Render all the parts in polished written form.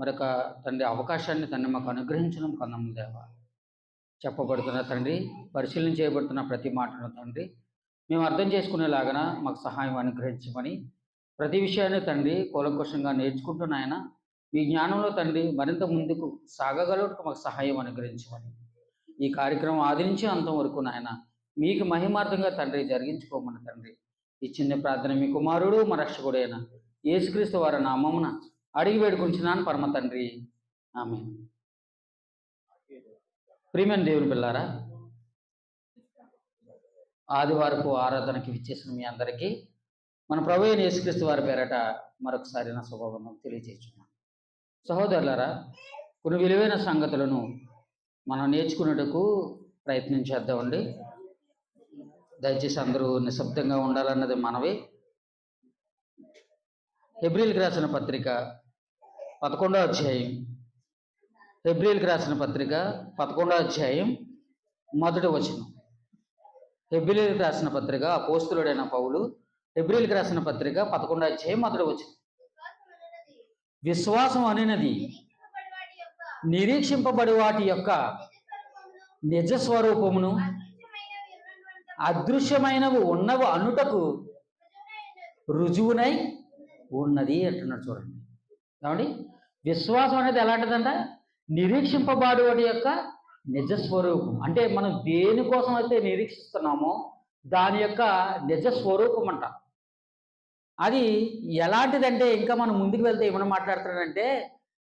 మరొక తండ్రి అవకాశాన్ని తండ్రి మాకు అనుగ్రహించడం కొందము దేవా. చెప్పబడుతున్న తండ్రి, పరిశీలన చేయబడుతున్న ప్రతి మాటను తండ్రి మేము అర్థం చేసుకునేలాగన మాకు సహాయం అనుగ్రహించమని, ప్రతి విషయాన్ని తండ్రి కూలంకుషంగా నేర్చుకుంటున్న ఆయన మీ జ్ఞానంలో తండ్రి మరింత ముందుకు సాగగలటకు మాకు సహాయం అనుగ్రహించమని, ఈ కార్యక్రమం ఆది నుంచి అంతం వరకు నాయన మీకు మహిమార్థంగా తండ్రి జరిగించుకోమని తండ్రి ఈ చిన్న ప్రార్థన మీ కుమారుడు మా రక్షకుడైన యేసుక్రీస్తు వారి నామమున అడిగి వేడుకుంటున్నాను పరమ తండ్రి, ఆమేన్. ప్రియమైన దేవుని పిల్లారా, ఆదివారపు ఆరాధనకి విచ్చేసిన మీ అందరికీ మన ప్రభు అయిన యేసుక్రీస్తు వారి పేరట మరొకసారి నా శుభవందనం తెలియజేస్తున్నాను. సహోదరులారా, కొన్ని విలువైన సంగతులను మనం నేర్చుకునేటకు ప్రయత్నం చేద్దామండి. దయచేసి అందరూ నిశ్శబ్దంగా ఉండాలన్నది మనవి. హెబ్రీయులకు రాసిన పత్రిక 11వ అధ్యాయం, హెబ్రీయులకు రాసిన పత్రిక 11వ అధ్యాయం మొదటి వచనం. హెబ్రీయులకు రాసిన పత్రిక అపోస్తలుడైన పౌలు హెబ్రీయులకు రాసిన పత్రిక 11వ అధ్యాయం మొదటి వచనం. విశ్వాసం అనేది నిరీక్షింపబడి వాటి యొక్క నిజ స్వరూపమును అదృశ్యమైనవి ఉన్నవి అనుటకు రుజువునై ఉన్నది అంటున్నాడు. చూడండి కాబట్టి విశ్వాసం అనేది ఎలాంటిదంట? నిరీక్షింపబడి వాటి యొక్క నిజ స్వరూపం. అంటే మనం దేనికోసం అయితే నిరీక్షిస్తున్నామో దాని యొక్క నిజ స్వరూపం అంట. అది ఎలాంటిదంటే, ఇంకా మనం ముందుకు వెళ్తే ఏమైనా మాట్లాడుతున్నాడంటే,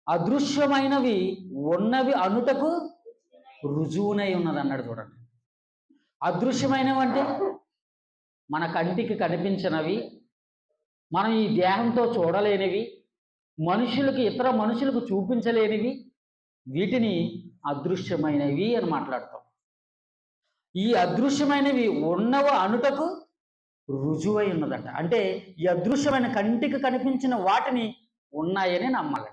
అదృశ్యమైనవి ఉన్నవి అనుటకు రుజువునై ఉన్నది అన్నాడు. చూడండి, అదృశ్యమైనవి అంటే మన కంటికి కనిపించినవి, మనం ఈ దేహంతో చూడలేనివి, మనుషులకి ఇతర మనుషులకు చూపించలేనివి, వీటిని అదృశ్యమైనవి అని మాట్లాడతాం. ఈ అదృశ్యమైనవి ఉన్నవ అనుటకు రుజువై ఉన్నదట. అంటే ఈ అదృశ్యమైన కంటికి కనిపించిన వాటిని ఉన్నాయని నమ్మాలి.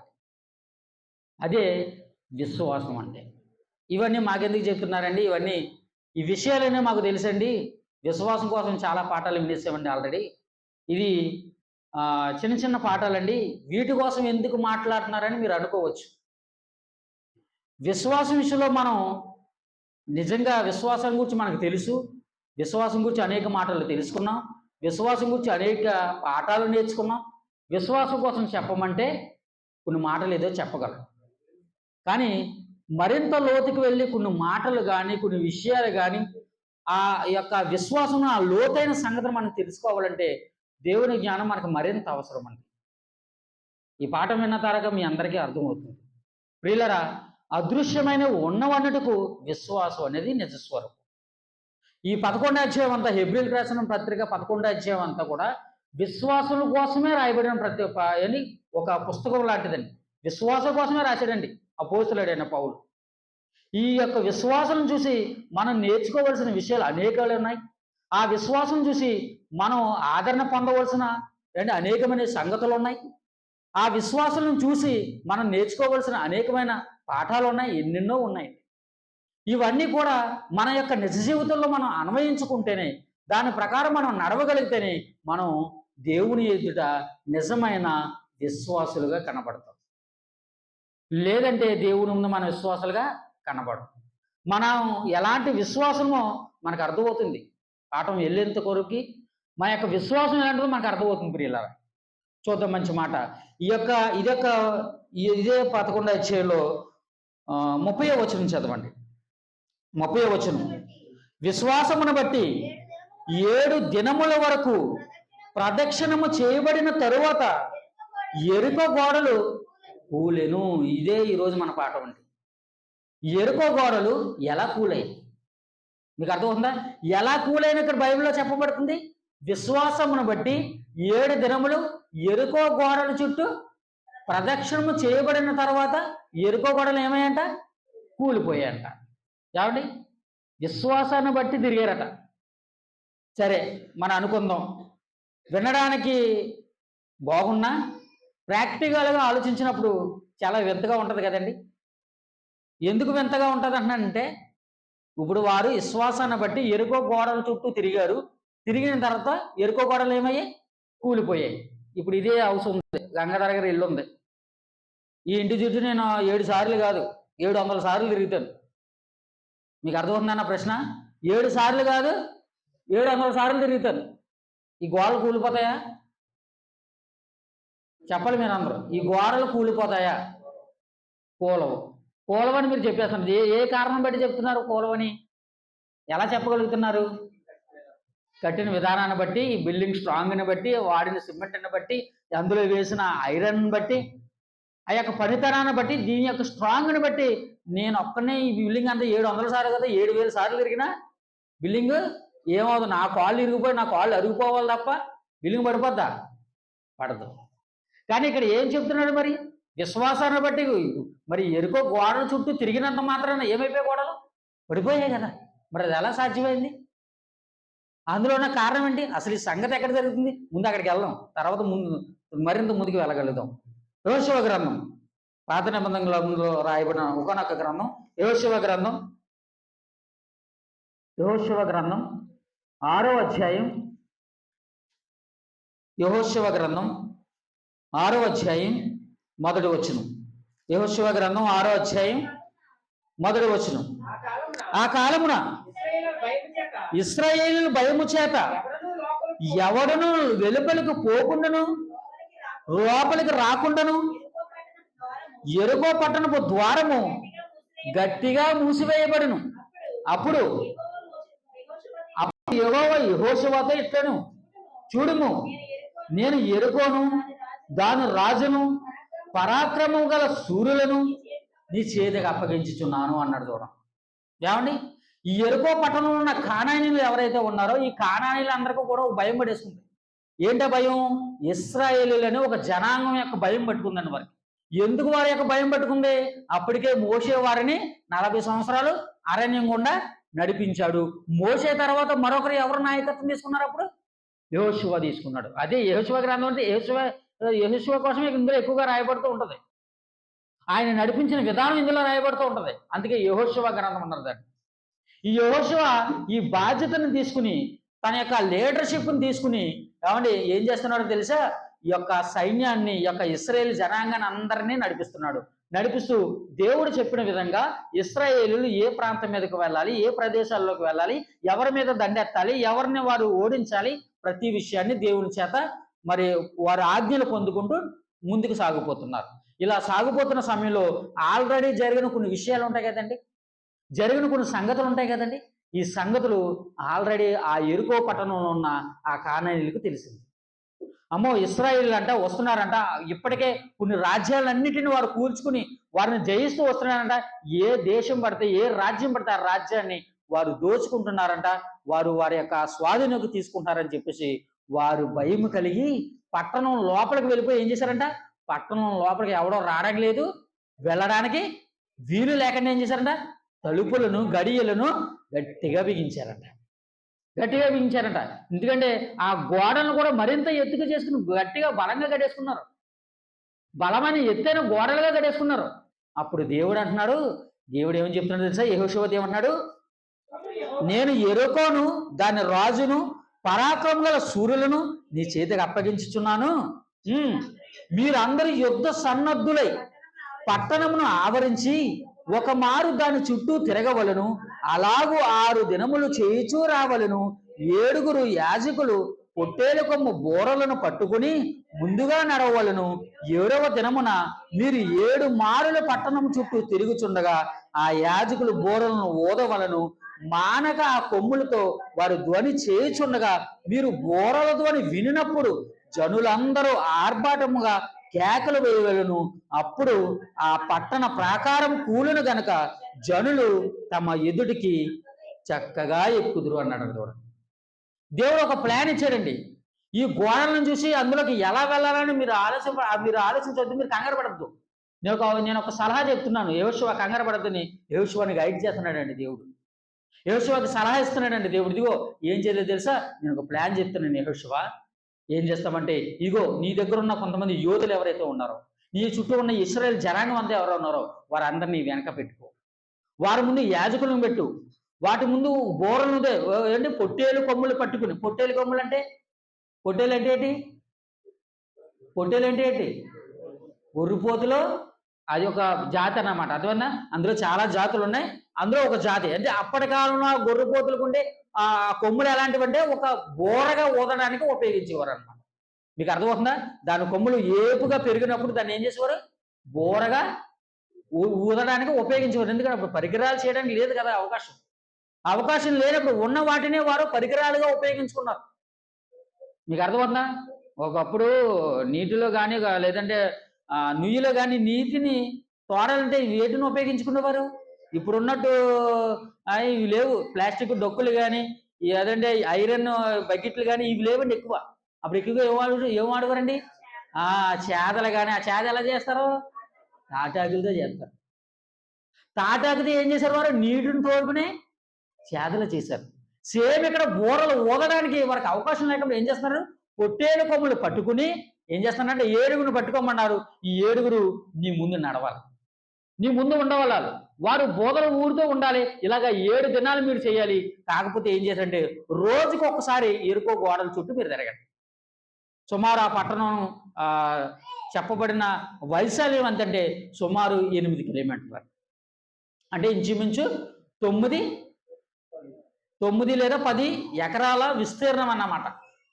అదే విశ్వాసం అంటే. ఇవన్నీ మాకెందుకు చెప్తున్నారండి? ఇవన్నీ ఈ విషయాలనే మాకు తెలుసండి. విశ్వాసం కోసం చాలా పాఠాలు వినేసామండి ఆల్రెడీ. ఇది చిన్న చిన్న పాఠాలండి. వీటి కోసం ఎందుకు మాట్లాడుతున్నారని మీరు అనుకోవచ్చు. విశ్వాసం విషయంలో మనం నిజంగా విశ్వాసం గురించి మనకు తెలుసు. విశ్వాసం గురించి అనేక మాటలు తెలుసుకున్నాం. విశ్వాసం గురించి అనేక పాఠాలు నేర్చుకున్నాం. విశ్వాసం కోసం చెప్పమంటే కొన్ని మాటలు ఏదో చెప్పగలం. కానీ మరింత లోతుకు వెళ్ళి కొన్ని మాటలు కానీ కొన్ని విషయాలు కానీ ఆ యొక్క విశ్వాసం ఆ లోతైన సంగతిని మనం తెలుసుకోవాలంటే దేవుని జ్ఞానం మనకు మరింత అవసరం అండి. ఈ పాఠం విన్న తరగా మీ అందరికీ అర్థమవుతుంది. ప్రియులరా, అదృశ్యమైన ఉన్నవన్నట్టుకు విశ్వాసం అనేది నిజస్వరూపం. ఈ 11వ అధ్యాయం అంతా, హెబ్రీయులకు రాసిన పత్రిక 11వ అధ్యాయం అంతా కూడా విశ్వాసుల కోసమే రాయబడిన అని ఒక పుస్తకం లాంటిదండి. విశ్వాసం కోసమే రాశాడండి అపోస్తలుడైన పౌలు. ఈ యొక్క విశ్వాసం చూసి మనం నేర్చుకోవలసిన విషయాలు అనేకాలు ఉన్నాయి. ఆ విశ్వాసం చూసి మనం ఆదరణ పొందవలసిన అనేకమైన సంగతులు ఉన్నాయి. ఆ విశ్వాసం చూసి మనం నేర్చుకోవలసిన అనేకమైన పాఠాలు ఉన్నాయి, ఎన్నెన్నో ఉన్నాయి. ఇవన్నీ కూడా మన యొక్క నిజ జీవితంలో మనం అన్వయించుకుంటేనే, దాని ప్రకారం మనం నడవగలిగితేనే మనం దేవుని ఎదుట నిజమైన విశ్వాసులుగా కనబడతాం. లేదంటే దేవుని ముందు మన విశ్వాసులుగా కనబడం. మనం ఎలాంటి విశ్వాసమో మనకు అర్థమవుతుంది. పాఠం వెళ్ళేంత కొరకు మన యొక్క విశ్వాసం ఎలాంటిదో మనకు అర్థమవుతుంది. ప్రియులారా, చూద్దాం మంచి మాట. ఇదే 11వ అధ్యాయంలో 30వ వచనం చదవండి. 30వ వచనం. విశ్వాసమును బట్టి 7 దినముల వరకు ప్రదక్షిణము చేయబడిన తరువాత ఎరుకో గోడలు కూలెను. ఇదే ఈరోజు మన పాఠం అండి. ఎరుకో గోడలు ఎలా కూలాయి మీకు అర్థమవుతుందా? ఎలా కూలైన ఇక్కడ బైబిల్లో చెప్పబడుతుంది. విశ్వాసమును బట్టి 7 దినములు ఎరుకో గోడల చుట్టూ ప్రదక్షిణము చేయబడిన తర్వాత ఎరుకో గోడలు ఏమయ్యంట? కూలిపోయాయంట. ఏమండి? విశ్వాసాన్ని బట్టి తిరిగారట. సరే, మనం అనుకుందాం. వినడానికి బాగున్నా ప్రాక్టికల్గా ఆలోచించినప్పుడు చాలా వింతగా ఉంటుంది కదండి. ఎందుకు వింతగా ఉంటుంది అంటున్నానంటే, ఇప్పుడు వారు విశ్వాసాన్ని బట్టి ఎరుకో గోడల చుట్టూ తిరిగారు. తిరిగిన తర్వాత ఎరుకో గోడలు ఏమయ్యాయి? కూలిపోయాయి. ఇప్పుడు ఇదే హౌస్ ఉంది, గంగాధర గారి ఇల్లు ఉంది. ఈ ఇంటి చుట్టూ నేను 7 సార్లు కాదు 700 సార్లు తిరుగుతాను. మీకు అర్థమవుతుందన్న ప్రశ్న? 7 సార్లు కాదు 700 సార్లు తిరుగుతాను. ఈ గోడలు కూలిపోతాయా? చెప్పాలి మీరు అందరూ. ఈ గోడలు కూలిపోతాయా? కూలవు. కూలవని మీరు చెప్పేస్తున్నారు. ఏ కారణం బట్టి చెప్తున్నారు కూలవని? ఎలా చెప్పగలుగుతున్నారు? కట్టిన విధానాన్ని బట్టి, ఈ బిల్డింగ్ స్ట్రాంగ్ని బట్టి, వాడిన సిమెంట్ని బట్టి, అందులో వేసిన ఐరన్ బట్టి, ఆ యొక్క పనితనాన్ని బట్టి, దీని యొక్క స్ట్రాంగ్ని బట్టి నేను ఒక్కనే ఈ బిల్డింగ్ అంతా 700 సార్లు కదా 7000 సార్లు తిరిగినా బిల్డింగ్ ఏమవుతుంది? నా కాళ్ళు ఇరిగిపోయి నా కాళ్ళు అరిగిపోవాలి తప్ప బిల్డింగ్ పడిపోద్దా? పడదు. కానీ ఇక్కడ ఏం చెప్తున్నాడు మరి? విశ్వాసాన్ని బట్టి మరి ఎరుకో గోడల చుట్టూ తిరిగినంత మాత్రాన ఏమైపోయాయి? గోడలు పడిపోయాయి కదా. మరి అది ఎలా సాధ్యమైంది? అందులో ఉన్న కారణం ఏంటి? అసలు ఈ సంగతి ఎక్కడ జరుగుతుంది? ముందు అక్కడికి వెళ్దాం, తర్వాత మరింత ముందుకు వెళ్ళగలుగుతాం. యెహోషువ గ్రంథం, పాత నిబంధనలో రాయబడిన ఒకానొక గ్రంథం యెహోషువ గ్రంథం 6వ అధ్యాయం. యెహోషువ గ్రంథం 6వ అధ్యాయం మొదటి వచనం. యెహోషువ గ్రంథం 6వ అధ్యాయం మొదటి వచనం. ఆ కాలమున ఇశ్రాయేలు భయము చేత ఎవడును వెలుపలికి పోకుండాను లోపలికి రాకుండాను ఎరుకో పట్టణపు ద్వారము గట్టిగా మూసివేయబడును. అప్పుడు యెహోవా యెహోషువతో ఇట్లను, చూడుము, నేను ఎరుకోను దాని రాజును పరాక్రమము గల సూర్యులను నీ చేతికి అప్పగించుచున్నాను అన్నాడు. చూడండి ఏమండి, ఈ ఎరుకో పట్టణంలో ఉన్న కానానీయులు ఎవరైతే ఉన్నారో ఈ కానానీయులు అందరికీ కూడా ఒక భయం పడేస్తుంది. ఏంటో భయం? ఇశ్రాయేలీయులని ఒక జనాంగం యొక్క భయం పట్టుకుందండి వారికి. ఎందుకు వారి యొక్క భయం పట్టుకుంది? అప్పటికే మోషే వారిని 40 సంవత్సరాలు అరణ్యం గుండా నడిపించాడు. మోషే తర్వాత మరొకరు ఎవరు నాయకత్వం తీసుకున్నారు? అప్పుడు యెహోషువ తీసుకున్నాడు. అదే యెహోషువ గ్రంథం అంటే యెహోషువ కోసమే ఇందులో ఎక్కువగా రాయబడుతూ ఉంటుంది. ఆయన నడిపించిన విధానం ఇందులో రాయబడుతూ ఉంటుంది. అందుకే యెహోషువ గ్రంథం అన్నారు దాన్ని. ఈ యెహోషువ ఈ బాధ్యతను తీసుకుని, తన యొక్క లీడర్షిప్ని తీసుకుని ఏమండి ఏం చేస్తున్నాడో తెలుసా? ఈ యొక్క సైన్యాన్ని, ఈ యొక్క ఇశ్రాయేల్ జనాంగాన్ని అందరినీ నడిపిస్తున్నాడు. నడిపిస్తూ దేవుడు చెప్పిన విధంగా ఇశ్రాయేలీయులు ఏ ప్రాంతం మీదకి వెళ్ళాలి, ఏ ప్రదేశాల్లోకి వెళ్ళాలి, ఎవరి మీద దండెత్తాలి, ఎవరిని వారు ఓడించాలి, ప్రతి విషయాన్ని దేవుని చేత మరి వారు ఆజ్ఞలు పొందుకుంటూ ముందుకు సాగిపోతున్నారు. ఇలా సాగిపోతున్న సమయంలో ఆల్రెడీ జరిగిన కొన్ని విషయాలు ఉంటాయి కదండి, జరిగిన కొన్ని సంగతులు ఉంటాయి కదండి. ఈ సంగతులు ఆల్రెడీ ఆ ఎరుకో పట్టణంలో ఉన్న ఆ కానానీయులకు తెలిసింది. అమ్మో, ఇశ్రాయేలీయులు అంట వస్తున్నారంట, ఇప్పటికే కొన్ని రాజ్యాలన్నిటిని వారు కూల్చుకుని వారిని జయిస్తూ వస్తున్నారంట. ఏ దేశం పడితే, ఏ రాజ్యం పడితే ఆ రాజ్యాన్ని వారు దోచుకుంటున్నారంట, వారు వారి యొక్క స్వాధీనంలోకి తీసుకుంటారని చెప్పేసి వారు భయం కలిగి పట్టణం లోపలికి వెళ్ళిపోయి ఏం చేశారంట? పట్టణం లోపలికి ఎవడో రావడం లేదు, వెళ్ళడానికి వీలు లేకుండా ఏం చేశారంట? తలుపులను, గడియలను గట్టిగా బిగించారంట. ఎందుకంటే ఆ గోడలను కూడా మరింత ఎత్తుగా చేసుకుని గట్టిగా బలంగా కట్టేసుకున్నారు. బలమైన ఎత్తైన గోడలుగా కట్టేసుకున్నారు. అప్పుడు దేవుడు అంటున్నాడు, దేవుడు ఏమని చెప్తున్నాడు తెలుసా? యెహోషువ ఏమన్నాడు? నేను ఎరుకోను దాని రాజును పరాక్రమం గల సూర్యులను నీ చేతికి అప్పగించుచున్నాను. మీరందరూ యుద్ధ సన్నద్ధులై పట్టణమును ఆవరించి ఒక మారు దాని చుట్టూ తిరగవలను. అలాగూ 6 దినములు చేయిచూ రావలను. 7 యాజకులు పొట్టేలు కొమ్ము బోరలను పట్టుకుని ముందుగా నడవలను. 7వ దినమున మీరు 7 మారుల పట్టణం చుట్టూ తిరుగుచుండగా ఆ యాజకులు బోరలను ఊదవలను. మానక ఆ కొమ్ములతో వారు ధ్వని చేయుచుండగా మీరు బోరల ధ్వని వినినప్పుడు జనులందరూ ఆర్భాటముగా కేకలు వేయవలను. అప్పుడు ఆ పట్టణ ప్రాకారం కూలును గనక జనులు తమ ఎదుటికి చక్కగా ఎక్కుదురు అన్నాడు. చూడండి, దేవుడు ఒక ప్లాన్ ఇచ్చాడండి. ఈ గోడలను చూసి అందులోకి ఎలా వెళ్ళాలని మీరు ఆలోచించవద్దు, మీరు కంగారు పడద్దు. నేను ఒక సలహా చెప్తున్నాను. యెహోషువ కంగారు పడద్దని యెహోషువని గైడ్ చేస్తున్నాడండి దేవుడు. యెహోషువకి సలహా ఇస్తున్నాడండి దేవుడు. ఇదిగో ఏం చేయలేదు తెలుసా, నేను ఒక ప్లాన్ చెప్తున్నాను. యెహోషువ ఏం చేస్తామంటే, ఇగో నీ దగ్గర ఉన్న కొంతమంది యోధులు ఎవరైతే ఉన్నారో, నీ చుట్టూ ఉన్న ఇశ్రాయేల్ జనాంగం అంతా ఎవరో ఉన్నారో వారందరినీ వెనక పెట్టుకో. వారి ముందు యాజకులను పెట్టు. వాటి ముందు బోరలు ఏంటి, పొట్టేలు కొమ్ములు పట్టుకుని. పొట్టేలు కొమ్ములు అంటే ఏంటి? పొట్టేలు అంటే ఏంటి? గొర్రెపోతులో అది ఒక జాతి అన్నమాట. అర్థమైందా? అందులో చాలా జాతులు ఉన్నాయి. అందులో ఒక జాతి అంటే అప్పటి కాలంలో గొర్రెపోతులకు ఉండే ఆ కొమ్ములు ఎలాంటివంటే ఒక బోరగా ఊదడానికి ఉపయోగించేవారు అనమాట. మీకు అర్థమవుతుందా? దాని కొమ్ములు ఏపుగా పెరిగినప్పుడు దాన్ని ఏం చేసేవారు? బోరగా ఊదడానికి ఉపయోగించేవారు. ఎందుకంటే అప్పుడు పరికరాలు చేయడానికి లేదు కదా అవకాశం. అవకాశం లేనప్పుడు ఉన్న వాటినే వారు పరికరాలుగా ఉపయోగించుకున్నారు. మీకు అర్థమవుతుందా? ఒకప్పుడు నీటిలో కానీ లేదంటే నుయ్యిలో కానీ నీటిని తోడాలంటే వేటిని ఉపయోగించుకునేవారు? ఇప్పుడున్నట్టు ఇవి లేవు. ప్లాస్టిక్ డొక్కులు కానీ ఏదంటే ఐరన్ బకెట్లు కానీ ఇవి లేవండి ఎక్కువ. అప్పుడు ఎక్కువగా ఏం వాడేవారండి? చేదలు కానీ ఆ చేద ఎలా చేస్తారు? తాటాకులతో చేస్తారు. తాటాకుతో ఏం చేశారు వారు? నీటిని తోడుకుని చేదలు చేశారు. సేమ్ ఇక్కడ బూరలు ఊదడానికి వారికి అవకాశం లేకుండా ఏం చేస్తున్నారు? పొట్టేలు కొమ్ములు పట్టుకుని ఏం చేస్తున్నారంటే ఏడుగురు పట్టుకోమన్నారు. ఈ ఏడుగురు నీ ముందు నడవాలి, నీ ముందు ఉండవాళ్ళు. వారు బోధలు ఊరుతూ ఉండాలి. ఇలాగ 7 దినాలు మీరు చేయాలి. కాకపోతే ఏం చేశారంటే రోజుకి ఒకసారి ఎరుకో గోడల చుట్టూ మీరు తిరగండి. సుమారు ఆ పట్టణం చెప్పబడిన వైశాల్యం ఎంతంటే సుమారు 8 కిలోమీటర్లు. అంటే ఇంచుమించు 9 లేదా 10 ఎకరాల విస్తీర్ణం అన్నమాట.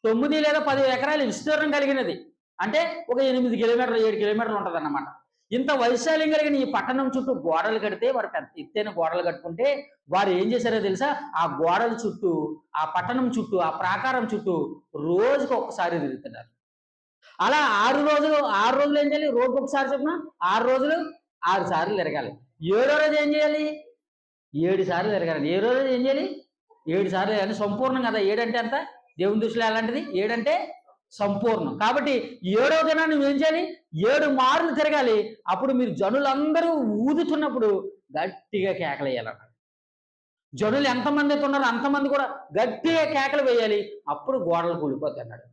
9 లేదా 10 ఎకరాల విస్తీర్ణం కలిగినది. అంటే ఒక 8 కిలోమీటర్లు 7 కిలోమీటర్లు ఉంటుంది అన్నమాట. ఇంత వైశాల్యం కలిగిన ఈ పట్టణం చుట్టూ గోడలు కడితే వారు పెద్ద ఎత్తైన గోడలు కట్టుకుంటే వారు ఏం చేశారో తెలుసా? ఆ గోడల చుట్టూ, ఆ పట్టణం చుట్టూ, ఆ ప్రాకారం చుట్టూ రోజుకు ఒక్కసారి తిరుగుతున్నారు. అలా 6 రోజులు ఏం చేయాలి? రోజుకు ఒకసారి చొప్పున 6 రోజులు 6 సార్లు తిరగాలి. 7వ రోజు ఏం చేయాలి? 7 సార్లు తిరగాలి. 7వ రోజు ఏం చేయాలి? 7 సార్లు తిరగాలి. సంపూర్ణం కదా. 7 అంటే ఎంత? దేవుని దృష్టిలో ఎలాంటిది? 7 అంటే సంపూర్ణం. కాబట్టి 7వ దినాన్ని నువ్వేం చేయాలి? 7 మార్లు తిరగాలి. అప్పుడు మీరు జనులందరూ ఊదుతున్నప్పుడు గట్టిగా కేకలు వేయాలన్నారు. జనులు ఎంతమంది అయితే ఉన్నారో అంతమంది కూడా గట్టిగా కేకలు వేయాలి. అప్పుడు గోడలు కూలిపోతాయి అన్నాడు.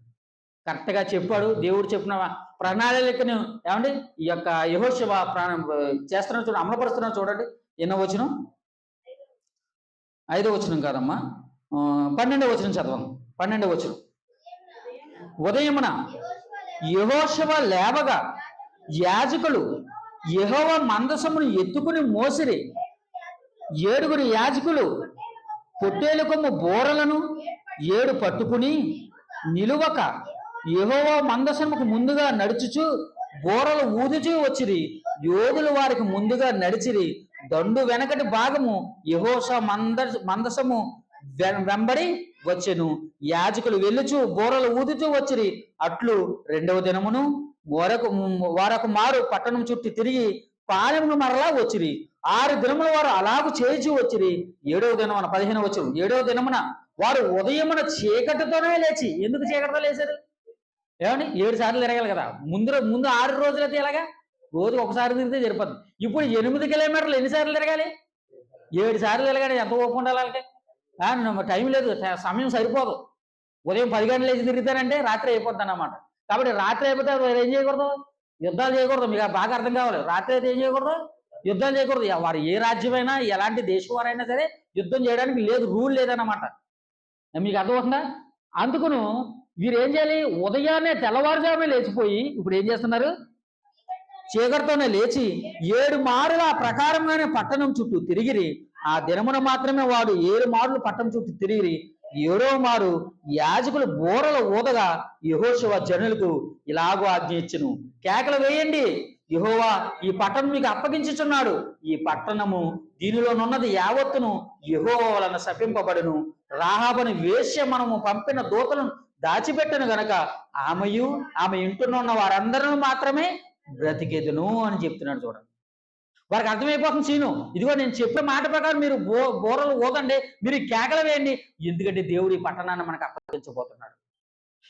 కరెక్ట్గా చెప్పాడు. దేవుడు చెప్పిన ప్రణాళికను ఏమండి ఈ యొక్క యెహోషువ చేస్తున్నా చూడండి, అమలుపరుస్తున్నా చూడండి. ఎన్నో వచనం? 5వ వచనం కాదమ్మా, 12వ వచనం చదవం. 12వ వచనం. ఉదయమున యెహోషువ లేవగా యాజకులు యెహోవా మందసమును ఎత్తుకుని మోసిరి. 7 యాజకులు పొట్టేలు కొమ్ము బోరలను 7 పట్టుకుని నిలువక యెహోవా మందసముకు ముందుగా నడుచుచు బోరలు ఊదుచూ వచ్చిరి. యోధులు వారికి ముందుగా నడిచిరి. దండు వెనకటి భాగము యెహోషువ మందసము వెంబడి వచ్చెను. యాజకులు వెళ్ళుచు బోరలు ఊదుచూ వచ్చిరి. అట్లు 2వ దినమును వారొక మారు పట్టణం చుట్టూ తిరిగి పాలెమును మరలా వచ్చిరి. 6 దినముల వారు అలాగూ చేయించి వచ్చిరి. 7వ దినమున 15వ వచనం. 7వ దినమున వారు ఉదయమున చీకటితోనే లేచి. ఎందుకు చీకటితో లేచారు? ఏమండి? 7 సార్లు తిరగాలి కదా. ముందు 6 రోజులైతే ఎలాగా? రోజుకు ఒకసారి తిరిగితే సరిపోద్ది. ఇప్పుడు 8 కిలోమీటర్లు ఎన్నిసార్లు తిరగాలి? 7 సార్లు తిరగాలి. ఎంత ఓపిక ఉండాలి వాళ్ళకి? టైం లేదు, సమయం సరిపోదు. ఉదయం 10 గంటలు లేచి తిరుగుతారంటే రాత్రి అయిపోద్ది అన్నమాట. కాబట్టి రాత్రి అయిపోతే ఏం చేయకూడదు? యుద్ధాలు చేయకూడదు. మీకు బాగా అర్థం కావాలి. రాత్రి అయితే ఏం చేయకూడదు? యుద్ధాలు చేయకూడదు. వారు ఏ రాజ్యమైనా ఎలాంటి దేశం వారైనా సరే యుద్ధం చేయడానికి లేదు, రూల్ లేదన్నమాట. మీకు అర్థమవుతుందా? అందుకును వీరు ఏం చేయాలి? ఉదయాన్నే తెల్లవారుజామే లేచిపోయి ఇప్పుడు ఏం చేస్తున్నారు? చీకటితోనే లేచి 7 మారులు ఆ ప్రకారంగానే పట్టణం చుట్టూ తిరిగిరి. ఆ దినమున మాత్రమే వాడు 7 మార్లు పట్టణం చుట్టూ తిరిగిరి. 7వ మారు యాజకులు బోరలు ఊదగా యెహోషువ జనులకు ఇలాగూ ఆజ్ఞ ఇచ్చెను. కేకలు వేయండి, యెహోవా ఈ పట్టణం మీకు అప్పగించుచున్నాడు. ఈ పట్టణము దీనిలోనున్నది యావత్తును యెహోవా వలన శపింపబడును. రాహాబని వేశ్య మనము పంపిన దూతలను దాచిపెట్టను గనక ఆమెయు ఆమె ఇంటిలో ఉన్న వారందరూ మాత్రమే బ్రతికెదును అని చెప్తున్నాడు. చూడండి, వారికి అర్థమైపోతుంది సీను. ఇదిగో నేను చెప్పే మాట ప్రకారం మీరు బోరలు ఊదండి, మీరు కేకలు వేయండి. ఎందుకంటే దేవుడు ఈ పట్టణాన్ని మనకు అప్పగించబోతున్నాడు.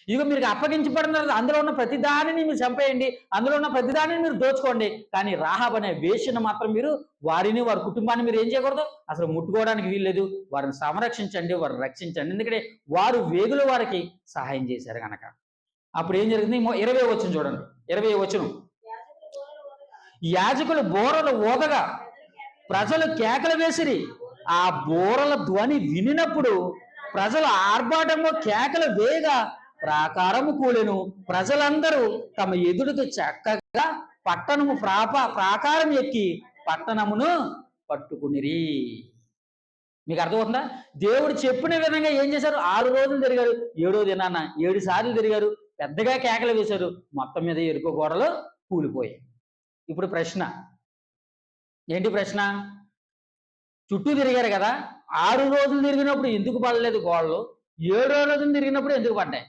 ఇదిగో మీరు అప్పగించబడిన అందులో ఉన్న ప్రతి దానిని మీరు చంపేయండి, అందులో ఉన్న ప్రతి దానిని మీరు దోచుకోండి. కానీ రాహాబ్ అనే వేశ్యను మాత్రం మీరు వారిని వారి కుటుంబాన్ని మీరు ఏం చేయకూడదు, అసలు ముట్టుకోవడానికి వీల్లేదు. వారిని సంరక్షించండి, వారిని రక్షించండి. ఎందుకంటే వారు వేగులు వారికి సహాయం చేశారు కనుక. అప్పుడు ఏం జరిగింది? 20వ వచనం చూడండి. 20వ వచనం. యాజకులు బోరలు ఊదగా ప్రజలు కేకలు వేసిరి. ఆ బోరల ధ్వని వినినప్పుడు ప్రజలు ఆర్భాటంలో కేకలు వేయగా ప్రాకారము కూలెను, ప్రజలందరూ తమ ఎదుటికి చక్కగా ప్రాకారం ఎక్కి పట్టణమును పట్టుకునిరి. మీకు అర్థమవుతుందా? దేవుడు చెప్పిన విధంగా ఏం చేశారు? 6 రోజులు తిరిగారు, 7వ దినాన 7 సార్లు తిరిగారు, పెద్దగా కేకలు వేశారు, మొత్తం మీద ఎరుకో గోడలు కూలిపోయాయి. ఇప్పుడు ప్రశ్న ఏంటి? ప్రశ్న, చుట్టూ తిరిగారు కదా, 6 రోజులు తిరిగినప్పుడు ఎందుకు పడలేదు గోడలు? 7వ రోజులు తిరిగినప్పుడు ఎందుకు పడ్డాయి?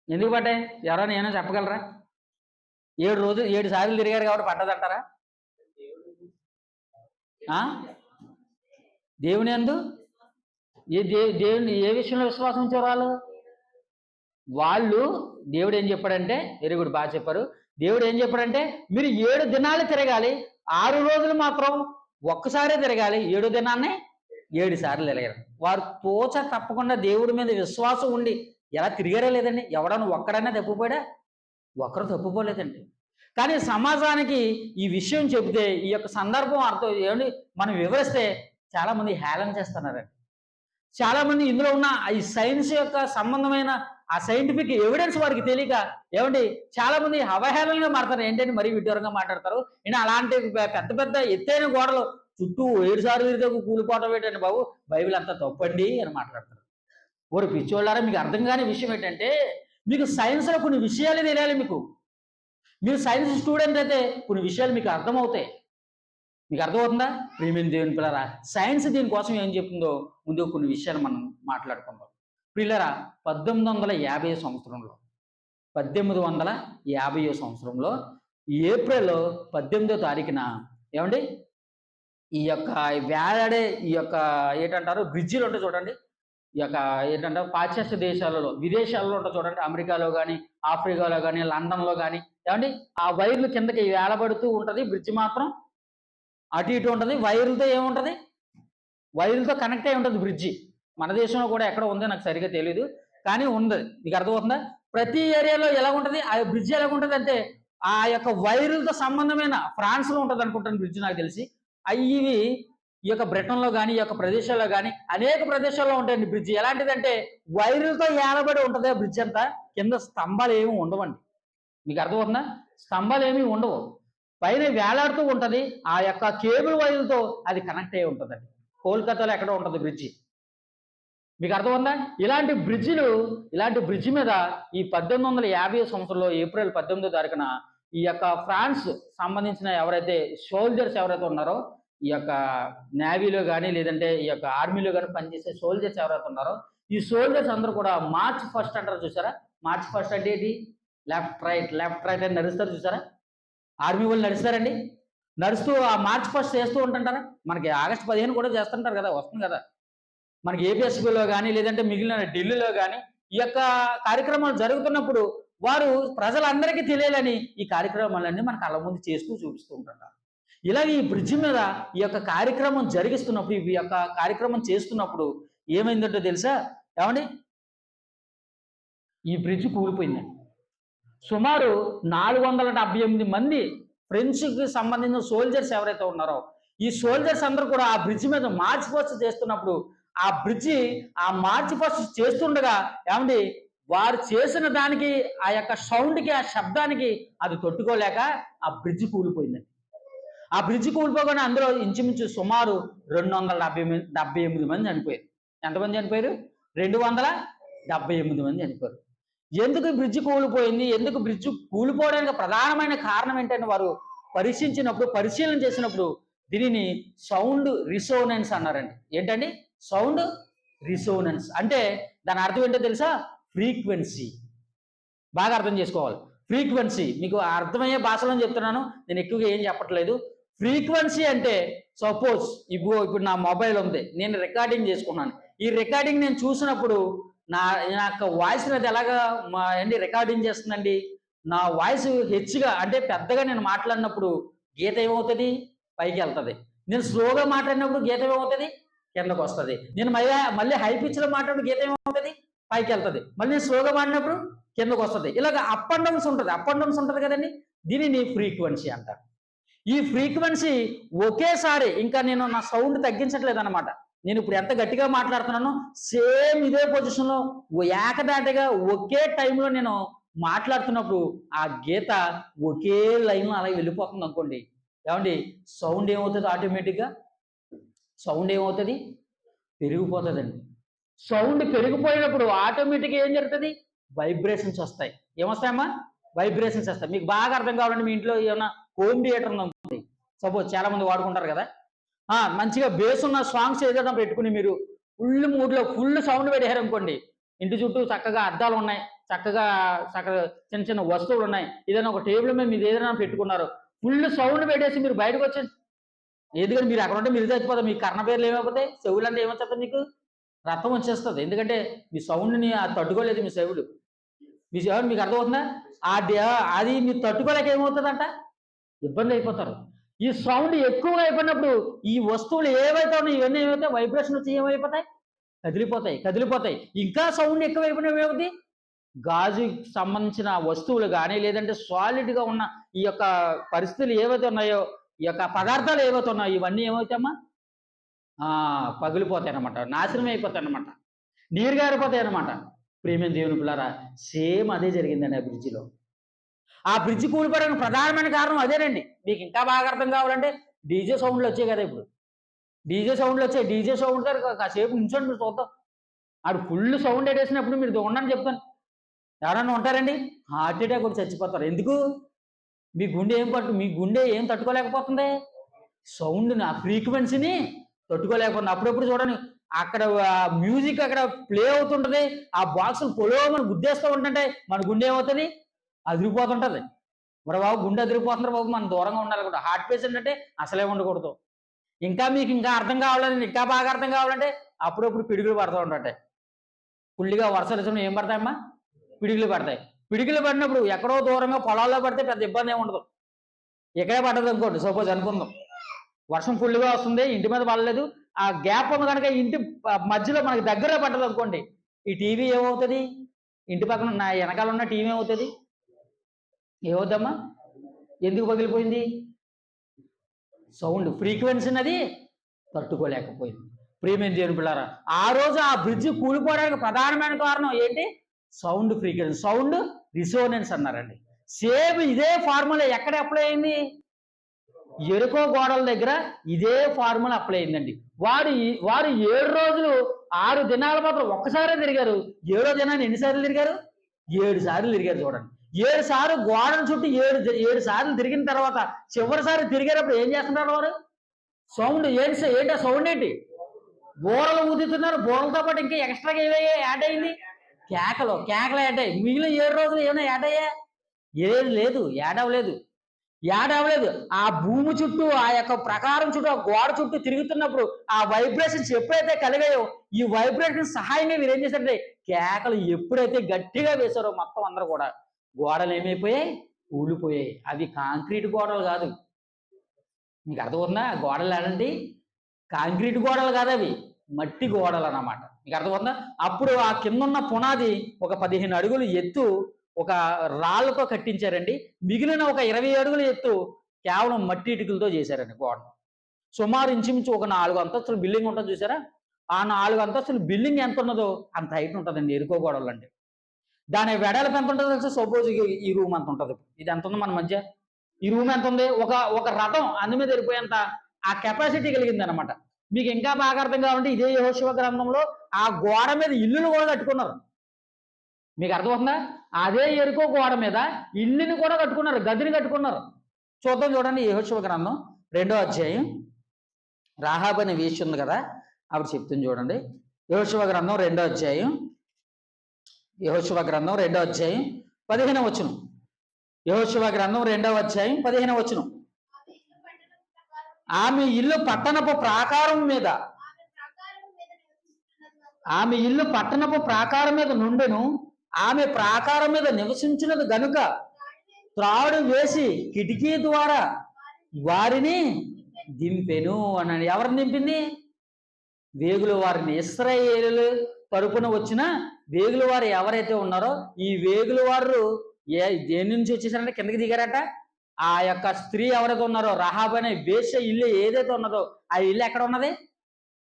ఎందుకు పడ్డాయి? ఎవరైనా ఏమైనా చెప్పగలరా? 7 సార్లు తిరిగారు కాబట్టి పడ్డదంటారా? దేవుని యందు దేవుని ఏ విషయంలో విశ్వాసం ఉంచేవారు వాళ్ళు? దేవుడు ఏం చెప్పాడంటే, వెరీ గుడ్, బాగా చెప్పారు. దేవుడు ఏం చెప్పాడంటే, మీరు 7 దినాలు తిరగాలి, 6 రోజులు మాత్రం ఒక్కసారే తిరగాలి, 7వ దినాన్నే 7 సార్లు తిరగారు. వారు తోచ తప్పకుండా దేవుడి మీద విశ్వాసం ఉండి ఎలా తిరిగారే లేదండి? ఎవడన్నా ఒక్కడైనా తప్పిపోయాడా? ఒక్కరు తప్పిపోలేదండి. కానీ సమాజానికి ఈ విషయం చెబితే, ఈ యొక్క సందర్భం అర్థం ఏమండి మనం వివరిస్తే చాలామంది హేళన చేస్తున్నారండి. చాలామంది ఇందులో ఉన్న ఈ సైన్స్ యొక్క సంబంధమైన ఆ సైంటిఫిక్ ఎవిడెన్స్ వారికి తెలియక ఏమండి చాలామంది అవహేళనగా మాట్లాడతారు. ఏంటంటే మరీ విడ్డూరంగా మాట్లాడతారు. నేను అలాంటి పెద్ద పెద్ద ఎత్తైన గోడలు చుట్టూ 7 సార్లు తిరిగితే కూలిపోవటం ఏంటండి బాబు, బైబిల్ అంతా తప్పండి అని మాట్లాడతారు. ఓరు పిచ్చోళ్ళారా, మీకు అర్థం కాని విషయం ఏంటంటే, మీకు సైన్స్లో కొన్ని విషయాలు తెలియాలి. మీరు సైన్స్ స్టూడెంట్ అయితే కొన్ని విషయాలు మీకు అర్థమవుతాయి. మీకు అర్థమవుతుందా? ప్రియమైన దేవుని పిల్లరా, సైన్స్ దీనికోసం ఏం చెప్తుందో ముందు కొన్ని విషయాలు మనం మాట్లాడుకుందాం. పిల్లరా, 1850 సంవత్సరంలో 1850 సంవత్సరంలో ఏప్రిల్ 18వ తారీఖున ఏమండి ఈ యొక్క వేలాడే ఈ యొక్క ఏంటంటారు బ్రిడ్జిలు ఉంటాయి చూడండి. ఈ యొక్క ఏంటంటారు పాశ్చాత్య దేశాలలో, విదేశాలలో ఉంటాయి చూడండి. అమెరికాలో కానీ, ఆఫ్రికాలో కానీ, లండన్లో కానీ ఏమండి ఆ వైర్లు కిందకి వేలబడుతూ ఉంటుంది. బ్రిడ్జి మాత్రం అటు ఇటు ఉంటుంది. వైర్లతో ఏముంటుంది? వైర్లతో కనెక్ట్ అయి ఉంటుంది బ్రిడ్జి. మన దేశంలో కూడా ఎక్కడ ఉందో నాకు సరిగ్గా తెలియదు, కానీ ఉంది. మీకు అర్థమవుతుందా? ప్రతి ఏరియాలో ఎలా ఉంటుంది ఆ బ్రిడ్జి? ఎలా ఉంటుంది అంటే ఆ యొక్క వైర్లతో సంబంధమైన ఫ్రాన్స్లో ఉంటుంది అనుకుంటాను బ్రిడ్జి, నాకు తెలిసి. ఇవి ఈ యొక్క బ్రిటన్లో కానీ, ఈ యొక్క ప్రదేశాల్లో కానీ అనేక ప్రదేశాల్లో ఉంటాయండి బ్రిడ్జి. ఎలాంటిదంటే వైర్లతో ఏలబడి ఉంటుంది ఆ బ్రిడ్జ్ అంతా. కింద స్తంభాలు ఏమి ఉండవండి. మీకు అర్థమవుతుందా? స్తంభాలు ఏమీ ఉండవు, పైన వేలాడుతూ ఉంటుంది. ఆ యొక్క కేబుల్ వైర్లతో అది కనెక్ట్ అయి ఉంటుందండి. కోల్కతాలో ఎక్కడో ఉంటుంది బ్రిడ్జి. మీకు అర్థమవుతుందా? ఇలాంటి బ్రిడ్జి మీద ఈ 1850 సంవత్సరంలో ఏప్రిల్ 18వ తారీఖున ఈ యొక్క ఫ్రాన్స్ సంబంధించిన ఎవరైతే సోల్జర్స్ ఎవరైతే ఉన్నారో, ఈ యొక్క నేవీలో కానీ లేదంటే ఈ యొక్క ఆర్మీలో కానీ పనిచేసే సోల్జర్స్ ఎవరైతే ఉన్నారో, ఈ సోల్జర్స్ అందరూ కూడా మార్చ్ 1 అంటారు చూసారా? మార్చ్ 1 అంటే ఏంటి? లెఫ్ట్ రైట్ అని నడుస్తారు చూసారా? ఆర్మీ వాళ్ళు నడుస్తారండి. నడుస్తూ ఆ మార్చ్ 1 చేస్తూ ఉంటుంటారా? మనకి ఆగస్టు 15 కూడా చేస్తుంటారు కదా, వస్తుంది కదా మనకి ఏపీఎస్బీలో కానీ లేదంటే మిగిలిన ఢిల్లీలో కానీ. ఈ యొక్క కార్యక్రమాలు జరుగుతున్నప్పుడు వారు ప్రజలందరికీ తెలియాలని ఈ కార్యక్రమాలన్నీ మన కళ్ళ ముందు చేస్తూ చూపిస్తూ ఉంటుంటారు. ఇలాగ ఈ బ్రిడ్జి మీద ఈ యొక్క కార్యక్రమం జరిగిస్తున్నప్పుడు, ఈ యొక్క కార్యక్రమం చేస్తున్నప్పుడు ఏమైందంటో తెలుసా? ఏమండి ఈ బ్రిడ్జి కూలిపోయిందండి. సుమారు 478 మంది ఫ్రెంచ్కి సంబంధించిన సోల్జర్స్ ఎవరైతే ఉన్నారో, ఈ సోల్జర్స్ అందరూ కూడా ఆ బ్రిడ్జి మీద మార్చ్ 1 చేస్తున్నప్పుడు, ఆ బ్రిడ్జి ఆ మార్చ్ 1 చేస్తుండగా ఏమండి వారు చేసిన దానికి, ఆ యొక్క సౌండ్కి, ఆ శబ్దానికి అది తట్టుకోలేక ఆ బ్రిడ్జి కూలిపోయిందండి. ఆ బ్రిడ్జి కూలిపోగానే అందులో ఇంచుమించు సుమారు 278 మంది చనిపోయారు. ఎంతమంది చనిపోయారు? 278 మంది చనిపోయారు. ఎందుకు బ్రిడ్జి కూలిపోయింది? ఎందుకు బ్రిడ్జి కూలిపోవడానికి ప్రధానమైన కారణం ఏంటంటే వారు పరిశీలన చేసినప్పుడు దీనిని సౌండ్ రిసోనెన్స్ అన్నారండి. ఏంటండి సౌండ్ రిసోనెన్స్ అంటే? దాని అర్థం ఏంటో తెలుసా? ఫ్రీక్వెన్సీ. బాగా అర్థం చేసుకోవాలి. ఫ్రీక్వెన్సీ మీకు అర్థమయ్యే భాషలో చెప్తున్నాను, నేను ఎక్కువగా ఏం చెప్పట్లేదు. ఫ్రీక్వెన్సీ అంటే సపోజ్ ఇప్పుడు నా మొబైల్ ఉంది, నేను రికార్డింగ్ చేసుకున్నాను. ఈ రికార్డింగ్ నేను చూసినప్పుడు నా యొక్క వాయిస్ అది ఎలాగా రికార్డింగ్ చేస్తుందండి. నా వాయిస్ హెచ్చుగా అంటే పెద్దగా నేను మాట్లాడినప్పుడు గీత ఏమవుతుంది? పైకి వెళ్తుంది. నేను స్లోగా మాట్లాడినప్పుడు గీత ఏమవుతుంది? కిందకు వస్తుంది. నేను మళ్ళీ హై పిచ్లో మాట్లాడిన గీత ఏమవుతుంది? పైకి వెళ్తుంది. మళ్ళీ నేను స్లోగా మాట్లాడినప్పుడు కిందకు వస్తుంది. ఇలాగ అప్ అండ్ డౌన్స్ ఉంటుంది కదండి. దీనిని ఫ్రీక్వెన్సీ అంటారు. ఈ ఫ్రీక్వెన్సీ ఒకేసారి, ఇంకా నేను నా సౌండ్ తగ్గించట్లేదు అనమాట, నేను ఇప్పుడు ఎంత గట్టిగా మాట్లాడుతున్నానో సేమ్ ఇదే పొజిషన్లో ఏకదాటిగా ఒకే టైంలో నేను మాట్లాడుతున్నప్పుడు ఆ గీత ఒకే లైన్లో అలాగే వెళ్ళిపోతుంది అనుకోండి. ఏమండి, సౌండ్ ఏమవుతుంది? ఆటోమేటిక్గా సౌండ్ ఏమవుతుంది? పెరిగిపోతుందండి. సౌండ్ పెరిగిపోయినప్పుడు ఆటోమేటిక్గా ఏం జరుగుతుంది? వైబ్రేషన్స్ వస్తాయి. ఏమొస్తాయమ్మా? వైబ్రేషన్స్ వస్తాయి. మీకు బాగా అర్థం కావాలంటే మీ ఇంట్లో ఏమన్నా హోమ్ థియేటర్ ఉంది సపోజ్, చాలా మంది వాడుకుంటారు కదా. మంచిగా బేస్ ఉన్న సాంగ్స్ ఏదైనా పెట్టుకుని మీరు ఫుల్ మూడ్లో ఫుల్ సౌండ్ పెట్టారు అనుకోండి, ఇంటి చుట్టూ చక్కగా అద్దాలు ఉన్నాయి, చక్కగా చిన్న చిన్న వస్తువులు ఉన్నాయి, ఏదైనా ఒక టేబుల్ మీద మీరు ఏదైనా పెట్టుకున్నారు, ఫుల్ సౌండ్ పెట్టేసి మీరు బయటకు వచ్చేసి, ఎందుకంటే మీరు అక్కడ ఉంటే మీరు చచ్చిపోతారు. మీ కర్ణ పేర్లు ఏమైపోతాయి? చెవులు అంటే ఏమొచ్చేస్తుంది? మీకు రక్తం వచ్చేస్తుంది. ఎందుకంటే మీ సౌండ్ని తట్టుకోలేదు మీ చెవులు. మీ చెవులు మీకు అర్థమవుతుందా? అది మీరు తట్టుకోలేక ఏమవుతుందంట? ఇబ్బంది అయిపోతారు. ఈ సౌండ్ ఎక్కువగా అయిపోయినప్పుడు ఈ వస్తువులు ఏవైతే ఉన్నాయో ఇవన్నీ ఏమైతే వైబ్రేషన్ వచ్చి ఏమైపోతాయి? కదిలిపోతాయి. ఇంకా సౌండ్ ఎక్కువైపోయినవి ఏమవుతుంది? గాజుకి సంబంధించిన వస్తువులు కానీ లేదంటే సాలిడ్గా ఉన్న ఈ యొక్క పరిస్థితులు ఏవైతే ఉన్నాయో, ఈ యొక్క పదార్థాలు ఏవైతే ఉన్నాయో ఇవన్నీ ఏమవుతాయమ్మా? పగిలిపోతాయి అన్నమాట, నాశనం అయిపోతాయి అన్నమాట, నీరు గారిపోతాయి అన్నమాట. ప్రియమైన దేవుని పిల్లారా, సేమ్ అదే జరిగిందండి ఆ బ్రిడ్జిలో. ఆ బ్రిడ్జి కూలిపోవడానికి ప్రధానమైన కారణం అదేనండి. మీకు ఇంకా బాగా అర్థం కావాలంటే డీజే సౌండ్లు వచ్చాయి కదా. ఇప్పుడు డీజే సౌండ్లు వచ్చాయి. డీజే సౌండ్ గారు కాసేపు నుంచోండి, మీరు చూద్దాం. ఆడు ఫుల్ సౌండ్ ఎట్టేసినప్పుడు మీరు ఉండని చెప్తాను. ఎవరన్నా ఉంటారండి? హార్ట్ అటాక్ కూడా చచ్చిపోతారు. ఎందుకు? మీ గుండె ఏం తట్టుకోలేకపోతుంది? సౌండ్ని, ఆ ఫ్రీక్వెన్సీని తట్టుకోలేకపోతుంది. అప్పుడప్పుడు చూడండి, అక్కడ మ్యూజిక్ అక్కడ ప్లే అవుతుంటది, ఆ బాక్సులు పొలో మనం గుద్దేస్తూ ఉంటుంటే మన గుండె ఏమవుతుంది? అదిరిపోతుంటది. మరి బాబు గుండె అదిరిపోతున్నారు బాబు, మనం దూరంగా ఉండాలి కూడా. హార్ట్ పేషెంట్ అంటే అసలే ఉండకూడదు. మీకు ఇంకా అర్థం కావాలంటే, ఇంకా బాగా అర్థం కావాలంటే అప్పుడప్పుడు పిడుగులు పడుతూ ఉంటాయి. ఫుల్గా వర్షాలు వచ్చినప్పుడు ఏం పడతాయమ్మా? పిడుగులు పడతాయి. పిడుగులు పడినప్పుడు ఎక్కడో దూరంగా పొలాల్లో పడితే పెద్ద ఇబ్బంది ఏమి ఉండదు. ఎక్కడే పడ్డది అనుకోండి, సపోజ్ అనుకుందాం, వర్షం ఫుల్గా వస్తుంది, ఇంటి మీద పడలేదు, ఆ గ్యాప్ ఉంది కనుక ఇంటి మధ్యలో మనకి దగ్గరలో పడ్డది అనుకోండి, ఈ టీవీ ఏమవుతుంది? ఇంటి పక్కన నా వెనకాల ఉన్న టీవీ ఏమవుతుంది? ఏమవుద్దమ్మా? ఎందుకు పగిలిపోయింది? సౌండ్ ఫ్రీక్వెన్సీని అది తట్టుకోలేకపోయింది. ప్రియమైన దేవుని పిల్లారా, ఆ రోజు ఆ బ్రిడ్జి కూలిపోవడానికి ప్రధానమైన కారణం ఏంటి? సౌండ్ ఫ్రీక్వెన్సీ, సౌండ్ రిసోనెన్స్ అన్నారండి. సేమ్ ఇదే ఫార్ములా ఎక్కడ అప్లై అయింది? ఎరుకో గోడల దగ్గర ఇదే ఫార్ములా అప్లై అయిందండి. వారు 7 రోజులు 6 దినాల మాత్రం ఒక్కసారే తిరిగారు. 7వ దినాన్ని ఎన్నిసార్లు తిరిగారు? 7 సార్లు తిరిగారు. చూడండి, 7 సార్లు గోడల చుట్టూ 7 సార్లు తిరిగిన తర్వాత చివరిసారి తిరిగేటప్పుడు ఏం చేస్తున్నారు వారు? సౌండ్ ఏంటి? ఆ సౌండ్ ఏంటి? బోరలు ఊదుతున్నారు. బోరలతో పాటు ఇంకా ఎక్స్ట్రాగా ఏవయ్యా యాడ్ అయింది? కేకలు యాడ్ అయ్యాయి. మిగిలిన 7 రోజులు ఏమైనా యాడ్ అయ్యా? ఏది లేదు, యాడ్ అవ్వలేదు. ఆ భూమి చుట్టూ, ఆ యొక్క ప్రకారం చుట్టూ, ఆ గోడ చుట్టూ తిరుగుతున్నప్పుడు ఆ వైబ్రేషన్స్ ఎప్పుడైతే కలిగాయో, ఈ వైబ్రేషన్ సహాయంగా మీరు ఏం చేశారంటే కేకలు ఎప్పుడైతే గట్టిగా వేశారో మొత్తం అందరూ కూడా గోడలు ఏమైపోయాయి? ఊడిపోయాయి. అవి కాంక్రీట్ గోడలు కాదు. మీకు అర్థమవుతుందా? గోడలు ఎలాంటి? కాంక్రీట్ గోడలు కాదు, అవి మట్టి గోడలు అన్నమాట. మీకు అర్థమవుతుందా? అప్పుడు ఆ కింద ఉన్న పునాది ఒక 15 అడుగులు ఎత్తు ఒక రాళ్ళతో కట్టించారండి. మిగిలిన ఒక 20 అడుగుల ఎత్తు కేవలం మట్టి ఇటుకలతో చేశారండి గోడ. సుమారు ఇంచుమించు ఒక 4 అంతస్తుల బిల్డింగ్ ఉంటుంది చూసారా? ఆ 4 అంతస్తుల బిల్డింగ్ ఎంత ఉన్నదో అంత హైట్ ఉంటుందండి ఎరుకో గోడలు అంటే. దాని వెడల్పు ఎంత ఉంటుందో తెలుసు? సపోజ్ ఈ రూమ్ ఎంత ఉంటుంది. ఇది ఎంత ఉంది మన మధ్య? ఈ రూమ్ ఎంత ఉంది? ఒక రథం అందు మీద వెళ్ళిపోయేంత ఆ కెపాసిటీ కలిగింది అనమాట. మీకు ఇంకా బాగా అర్థం కావాలంటే ఇదే యెహోషువ గ్రంథంలో ఆ గోడ మీద ఇల్లులు కూడా కట్టుకున్నారు. మీకు అర్థమవుతుందా? అదే ఎరుకో గోడ మీద ఇల్లుని కూడా కట్టుకున్నారు, గదిని కట్టుకున్నారు. చూడండి, యెహోషువ గ్రంథం 2వ అధ్యాయం. రాహాబు అనే వేశ్య ఉంది కదా, అప్పుడు చెప్తుంది చూడండి. యెహోషువ గ్రంథం 2వ అధ్యాయం. యెహోషువ గ్రంథం 2వ అధ్యాయం 15వ వచనం. యెహోషువ గ్రంథం 2వ అధ్యాయం 15వ వచనం. ఆమె ఇల్లు పట్టణపు ప్రాకారం మీద నుండెను. ఆమె ప్రాకారం మీద నివసించినది గనుక త్రాడు వేసి కిటికీ ద్వారా వారిని దింపెను అన్నాడు. ఎవరిని దింపింది? వేగుల వారిని. ఇశ్రాయేలు తరపున వచ్చిన వేగుల వారు ఎవరైతే ఉన్నారో ఈ వేగుల వారు దేని నుంచి వచ్చేసారంటే కిందకి దిగారట. ఆ యొక్క స్త్రీ ఎవరైతే ఉన్నారో రాహాబు అనే వేశ్య ఇల్లు ఏదైతే ఉన్నదో ఆ ఇల్లు ఎక్కడ ఉన్నది?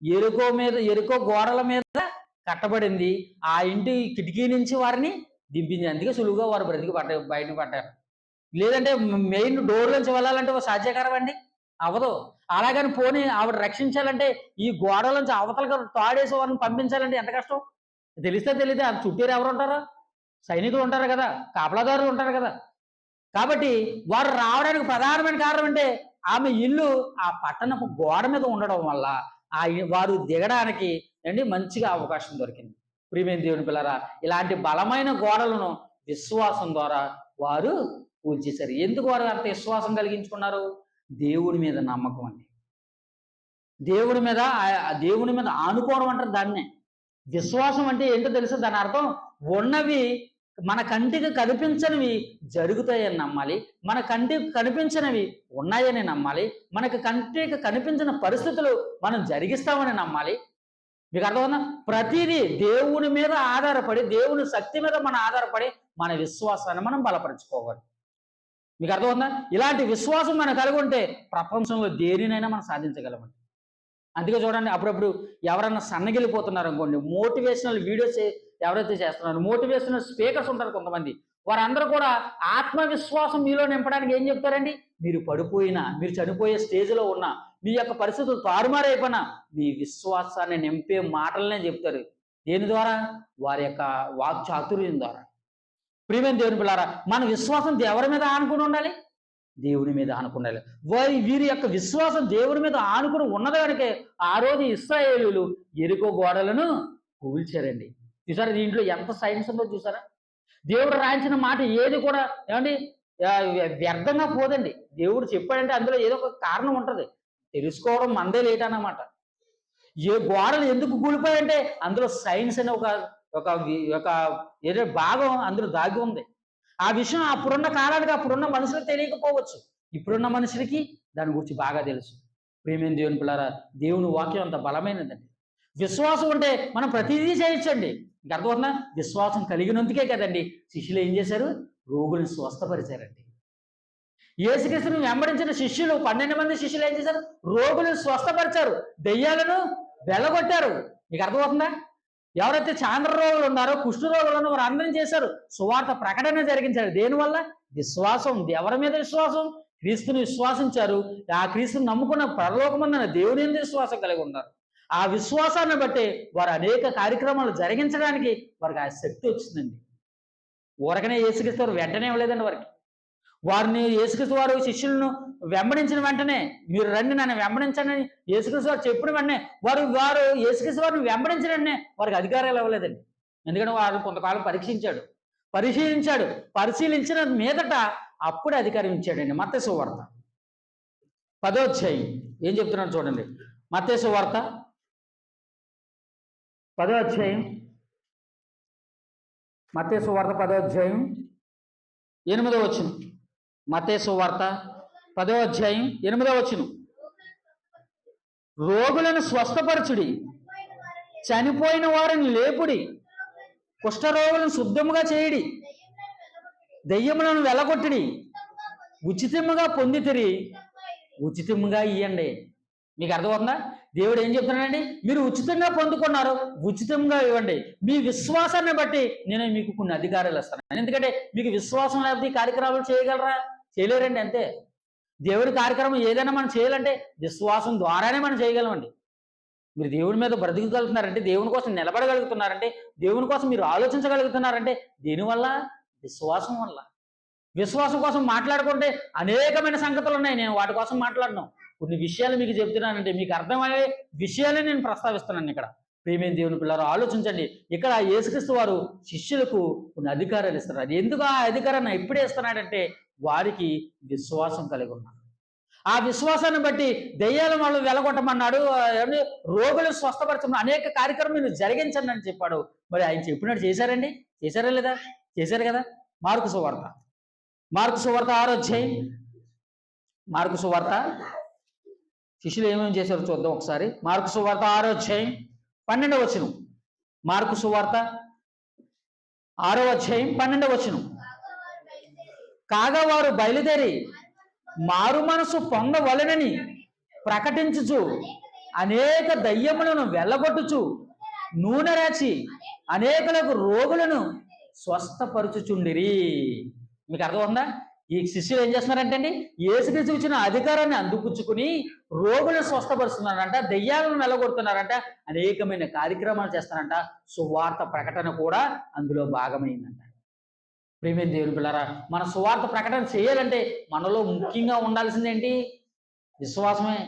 ఎరుకో గోడల మీద కట్టబడింది. ఆ ఇంటి కిటికీ నుంచి వారిని దింపింది. అందుకే సులువుగా వారు బయట పడ్డారు. లేదంటే మెయిన్ డోర్ నుంచి వెళ్ళాలంటే సాధ్యకరం అండి, అవ్వదు. అలాగని పోనీ ఆవిడ రక్షించాలంటే ఈ గోడల నుంచి అవతలగా తాడేసి వారిని పంపించాలంటే ఎంత కష్టం. తెలిస్తే తెలియదు. ఆ చుట్టూరు ఎవరు ఉంటారు? సైనికులు ఉంటారు కదా, కాపలాదారులు ఉంటారు కదా. కాబట్టి వారు రావడానికి ప్రధానమైన కారణం అంటే ఆమె ఇల్లు ఆ పట్టణపు గోడ మీద ఉండడం వల్ల వారు దిగడానికి మంచిగా అవకాశం దొరికింది. ప్రియమైన దేవుని పిల్లరా, ఇలాంటి బలమైన గోడలను విశ్వాసం ద్వారా వారు కూల్చేశారు. ఎందుకు వారు అంత విశ్వాసం కలిగించుకున్నారు? దేవుని మీద నమ్మకం అండి. దేవుని మీద ఆనుకోవడం అంటారు దాన్నే. విశ్వాసం అంటే ఏంటో తెలుసు. దాని అర్థం ఉన్నవి మన కంటికి కనిపించనివి జరుగుతాయని నమ్మాలి, మన కంటికి కనిపించినవి ఉన్నాయని నమ్మాలి, మనకు కంటికి కనిపించిన పరిస్థితులు మనం జరిగిస్తామని నమ్మాలి. మీకు అర్థమవుతుందా? ప్రతిదీ దేవుని మీద ఆధారపడి, దేవుని శక్తి మీద మనం ఆధారపడి మన విశ్వాసాన్ని మనం బలపరుచుకోవాలి. మీకు అర్థమవుతుందా? ఇలాంటి విశ్వాసం మనం కలిగి ఉంటే ప్రపంచంలో దేనినైనా మనం సాధించగలమండి. అందుకే చూడండి, అప్పుడప్పుడు ఎవరన్నా సన్నగిలిపోతున్నారు అనుకోండి, మోటివేషనల్ వీడియోస్ ఎవరైతే చేస్తున్నారు, మోటివేషనల్ స్పీకర్స్ ఉంటారు కొంతమంది, వారందరూ కూడా ఆత్మవిశ్వాసం మీలో నింపడానికి ఏం చెప్తారండి? మీరు పడిపోయినా, మీరు చనిపోయే స్టేజ్లో ఉన్నా, మీ యొక్క పరిస్థితులు తారుమారైపోయినా మీ విశ్వాసాన్ని నింపే మాటలనే చెప్తారు. దేని ద్వారా? వారి యొక్క వాక్చాతుర్యం ద్వారా. ప్రియమైన దేవుని పిల్లారా, మన విశ్వాసం ఎవరి మీద ఆనుకుని ఉండాలి? దేవుని మీద ఆనుకున్నాలి. వీరి యొక్క విశ్వాసం దేవుని మీద ఆనుకుని ఉన్నది కనుకే ఆ రోజు ఇశ్రాయేలీయులు యెరికో గోడలను కూల్చారండి. చూసారా దీంట్లో ఎంత సైన్స్ ఉందో చూసారా? దేవుడు రాయించిన మాట ఏది కూడా ఏమండి వ్యర్థంగా పోదండి. దేవుడు చెప్పాడంటే అందులో ఏదో ఒక కారణం ఉంటుంది. తెలుసుకోవడం మందే లేట్ అన్నమాట. ఏ గోడలు ఎందుకు కూలిపోయాయంటే అందులో సైన్స్ అనే ఒక ఏదో భాగం అందులో దాగి ఉంది. ఆ విషయం అప్పుడున్న కాలానికి అప్పుడున్న మనుషులకు తెలియకపోవచ్చు, ఇప్పుడున్న మనుషులకి దాని గురించి బాగా తెలుసు. ప్రియమైన దేవుని పిల్లారా, దేవుని వాక్యం అంత బలమైనదండి. విశ్వాసం ఉంటే మనం ప్రతిదీ చేయొచ్చండి. ఇంకా అర్థమవుతుందా? విశ్వాసం కలిగినందుకే కదండి శిష్యులు ఏం చేశారు? రోగులను స్వస్థపరిచారండి. యేసుక్రీస్తును వెంబడించిన శిష్యులు 12 మంది శిష్యులు ఏం చేశారు? రోగులను స్వస్థపరిచారు, దెయ్యాలను వెళ్ళగొట్టారు. మీకు అర్థమవుతుందా? ఎవరైతే చాంద్ర రోగులు ఉన్నారో, కుష్ఠ రోగులు ఉన్నారో వారు అందరం చేశారు. సువార్త ప్రకటన జరిగించారు. దేనివల్ల? విశ్వాసం. ఎవరి మీద విశ్వాసం? క్రీస్తుని విశ్వాసించారు. ఆ క్రీస్తుని నమ్ముకున్న పరలోకమందున దేవుని యందు విశ్వాసం కలిగి ఉన్నారు. ఆ విశ్వాసాన్ని బట్టి వారు అనేక కార్యక్రమాలు జరిగించడానికి వారికి ఆ శక్తి వచ్చిందండి. ఊరకనే యేసుక్రీస్తు వారు వెంటనే ఇవ్వలేదండి వారిని యేసుక్రీస్తు వారు శిష్యులను వెంబడించిన వెంటనే మీరు రండి నన్ను వెంబడించండి అని యేసుక్రీస్తు వారు చెప్పిన వెంటనే వారు యేసుక్రీస్తు వారిని వెంబడించిన వెంటనే వారికి అధికారాలు ఇవ్వలేదండి. ఎందుకంటే వారు కొంతకాలం పరిశీలించిన మీదట అప్పుడే అధికారం ఇచ్చాడండి. మత్తయి సువార్త 10వ అధ్యాయం ఏం చెప్తున్నాడు చూడండి. మత్తయి సువార్త 10వ అధ్యాయం, మత్తయి సువార్త 10వ అధ్యాయం 8వ వచనం. మత్తయి సువార్త 10వ అధ్యాయం 8వ వచనం. రోగులను స్వస్థపరచుడి, చనిపోయిన వారిని లేపుడి, కుష్ఠరోగులను శుద్ధముగా చేయడి, దెయ్యములను వెలగొట్టిడి, ఉచితముగా పొందితిరి, ఉచితముగా ఇయ్యండి. మీకు అర్థమవుతుందా? దేవుడు ఏం చెప్తున్నాడండి? మీరు ఉచితంగా పొందుకున్నారు, ఉచితంగా ఇవ్వండి. మీ విశ్వాసాన్ని బట్టి నేను మీకు కొన్ని అధికారాలు ఇస్తాను. ఎందుకంటే మీకు విశ్వాసం లేకపోతే ఈ కార్యక్రమాలు చేయగలరా? చేయలేరండి. అంతే. దేవుడి కార్యక్రమం ఏదైనా మనం చేయాలంటే విశ్వాసం ద్వారానే మనం చేయగలమండి. మీరు దేవుడి మీద బ్రతుకుగలుగుతున్నారంటే, దేవుని కోసం నిలబడగలుగుతున్నారంటే, దేవుని కోసం మీరు ఆలోచించగలుగుతున్నారంటే దేనివల్ల? విశ్వాసం వల్ల. విశ్వాసం కోసం మాట్లాడుకుంటే అనేకమైన సంగతులు ఉన్నాయి. నేను వాటి కోసం మాట్లాడను. కొన్ని విషయాలు మీకు చెప్తున్నానంటే మీకు అర్థమయ్యే విషయాలే నేను ప్రస్తావిస్తున్నాను ఇక్కడ. ప్రియమైన దేవుని పిల్లలు ఆలోచించండి. ఇక్కడ యేసుక్రీస్తు వారు శిష్యులకు కొన్ని అధికారాలు ఇస్తున్నారు. అది ఎందుకు ఆ అధికారాన్ని ఎప్పుడే ఇస్తున్నాడంటే వారికి విశ్వాసం కలిగి ఉన్నారు. ఆ విశ్వాసాన్ని బట్టి దెయ్యాల వాళ్ళు వెలగొట్టమన్నాడు, రోగులు స్వస్థపరచమని అనేక కార్యక్రమాలు జరిగించండి అని చెప్పాడు. మరి ఆయన చెప్పినట్టు చేశారండి? చేశారా లేదా? చేశారు కదా. మార్కు సువార్త 6వ అధ్యాయం. మార్కు సువార్త శిష్యులు ఏమేమి చేశారో చూద్దాం ఒకసారి. మార్కు సువార్త 6వ అధ్యాయం 12వ వచనం. మార్కు సువార్త 6వ అధ్యాయం 12వ వచనం. కాగా వారు బయలుదేరి మారు మనసు పొందవలెనని ప్రకటించుచు అనేక దయ్యములను వెళ్ళగొట్టుచు నూనె రాచి అనేకులకు రోగులను స్వస్థపరుచుచుండిరి. మీకు అర్థమవుతుందా? ఈ శిష్యులు ఏం చేస్తున్నారంటే అండి, యేసుక్రీస్తు ఇచ్చిన అధికారాన్ని అందిపుచ్చుకుని రోగులను స్వస్థపరుస్తున్నారంట, దెయ్యాలను వెళ్ళగొడుతున్నారంట, అనేకమైన కార్యక్రమాలు చేస్తారంట. సువార్త ప్రకటన కూడా అందులో భాగమైందంట. ప్రియమైన దేవుని పిల్లరా, మన సువార్త ప్రకటన చేయాలంటే మనలో ముఖ్యంగా ఉండాల్సిందేంటి? విశ్వాసమే.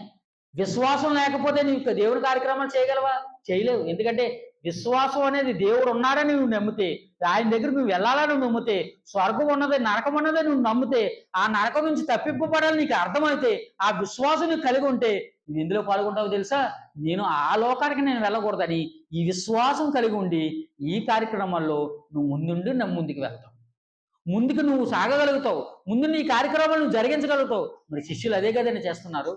విశ్వాసం లేకపోతే నీవు దేవుని కార్యక్రమాలు చేయగలవా? చేయలేవు. ఎందుకంటే విశ్వాసం అనేది దేవుడు ఉన్నాడని నువ్వు నమ్మితే, ఆయన దగ్గర నువ్వు వెళ్ళాలని నువ్వు నమ్మితే, స్వర్గం ఉన్నది నరకం ఉన్నది నువ్వు నమ్మితే, ఆ నరకం నుంచి తప్పింపబడాలని నీకు అర్థమైతే, ఆ విశ్వాసం నువ్వు కలిగి ఉంటే నువ్వు ఎందులో పాల్గొంటావో తెలుసా? నేను ఆ లోకానికి నేను వెళ్ళకూడదని ఈ విశ్వాసం కలిగి ఉండి ఈ కార్యక్రమాల్లో నువ్వు ముందుకు వెళ్తావు, ముందుకు నువ్వు సాగగలుగుతావు, ముందు నీ కార్యక్రమాలు నువ్వు జరిగించగలుగుతావు. మరి శిష్యులు అదే కదండి చేస్తున్నారు.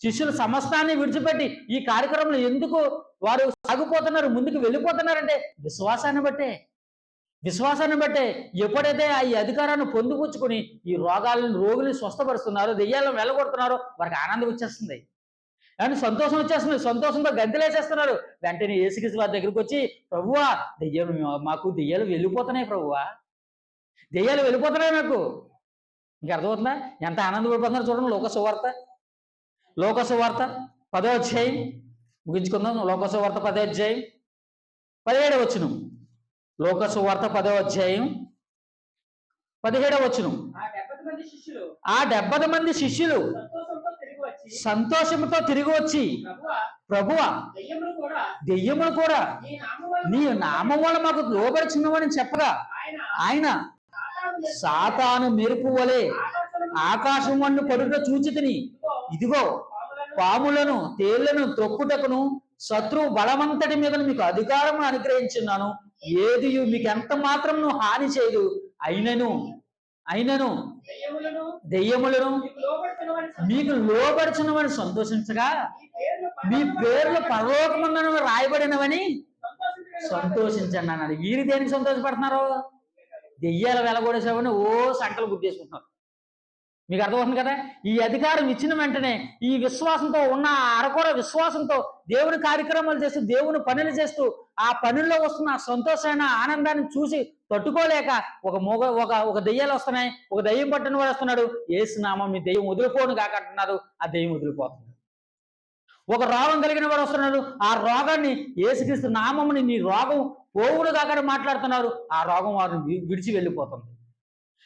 శిష్యులు సమస్తాన్ని విడిచిపెట్టి ఈ కార్యక్రమంలో ఎందుకు వారు సాగిపోతున్నారు, ముందుకు వెళ్ళిపోతున్నారంటే విశ్వాసాన్ని బట్టే. ఎప్పుడైతే ఈ అధికారాన్ని పొందుపుచ్చుకొని ఈ రోగుల్ని స్వస్థపరుస్తున్నారో, దెయ్యాలను వెళ్ళగొడుతున్నారో వారికి ఆనందం వచ్చేస్తుంది, కానీ సంతోషం వచ్చేస్తుంది. సంతోషంతో గంతులేసేస్తున్నారు. వెంటనే యేసుక్రీస్తు వారి దగ్గరికి వచ్చి, ప్రభువా మాకు దెయ్యాలు వెళ్ళిపోతున్నాయి, ప్రభువా దెయ్యాలు వెళ్ళిపోతున్నాయి మాకు. మీకు అర్థమవుతుందా ఎంత ఆనందపడిపోతున్నారు? చూడండి లోకసువార్త 10వ అధ్యాయం ముగించుకుందాం. లోకసువార్త 10వ అధ్యాయం 17వ వచనం. లోకసువార్త 10వ అధ్యాయం 17వ వచనం. ఆ 70 మంది శిష్యులు సంతోషంతో తిరిగి వచ్చి, ప్రభువా దెయ్యములు కూడా నీ నామం వల్ల మాకు లోబడుచున్నామని చెప్పగా, ఆయన సాతాను మెరుపు వలె ఆకాశం వన్ను పడుట చూచితిని, ఇదిగో పాములను తేళ్లను త్రొక్కుటకును శత్రువు బలమంతటి మీద మీకు అధికారం అనుగ్రహించున్నాను, ఏది మీకు ఎంత మాత్రం హాని చేయదు, అయినను దెయ్యములను మీకు లోబడుచున్నవని సంతోషించగా, మీ పేర్లు పరలోకమందున రాయబడినవని సంతోషించండి అన్నాడు. వీరు దేనికి సంతోషపడుతున్నారు? దెయ్యాలు వెలగొడేసామని సంకలు గుర్తేసుకుంటున్నారు. మీకు అర్థమవుతుంది కదా? ఈ అధికారం ఇచ్చిన వెంటనే ఈ విశ్వాసంతో ఉన్న అరకొర విశ్వాసంతో దేవుని కార్యక్రమాలు చేస్తూ, దేవుని పనులు చేస్తూ, ఆ పనుల్లో వస్తున్న సంతోషమైన ఆనందాన్ని చూసి తట్టుకోలేక ఒక దెయ్యాలు వస్తున్నాయి, ఒక దెయ్యం పట్టిన వాడు వస్తున్నాడు, యేసు నామం మీ దెయ్యం వదిలిపోను కాక అంటున్నారు, ఆ దెయ్యం వదిలిపోతుంది. ఒక రోగం కలిగిన వాడు వస్తున్నాడు, ఆ రోగాన్ని యేసుక్రీస్తు నామముని నీ రోగం పోవును కాక మాట్లాడుతున్నారు, ఆ రోగం వారిని విడిచి వెళ్ళిపోతుంది.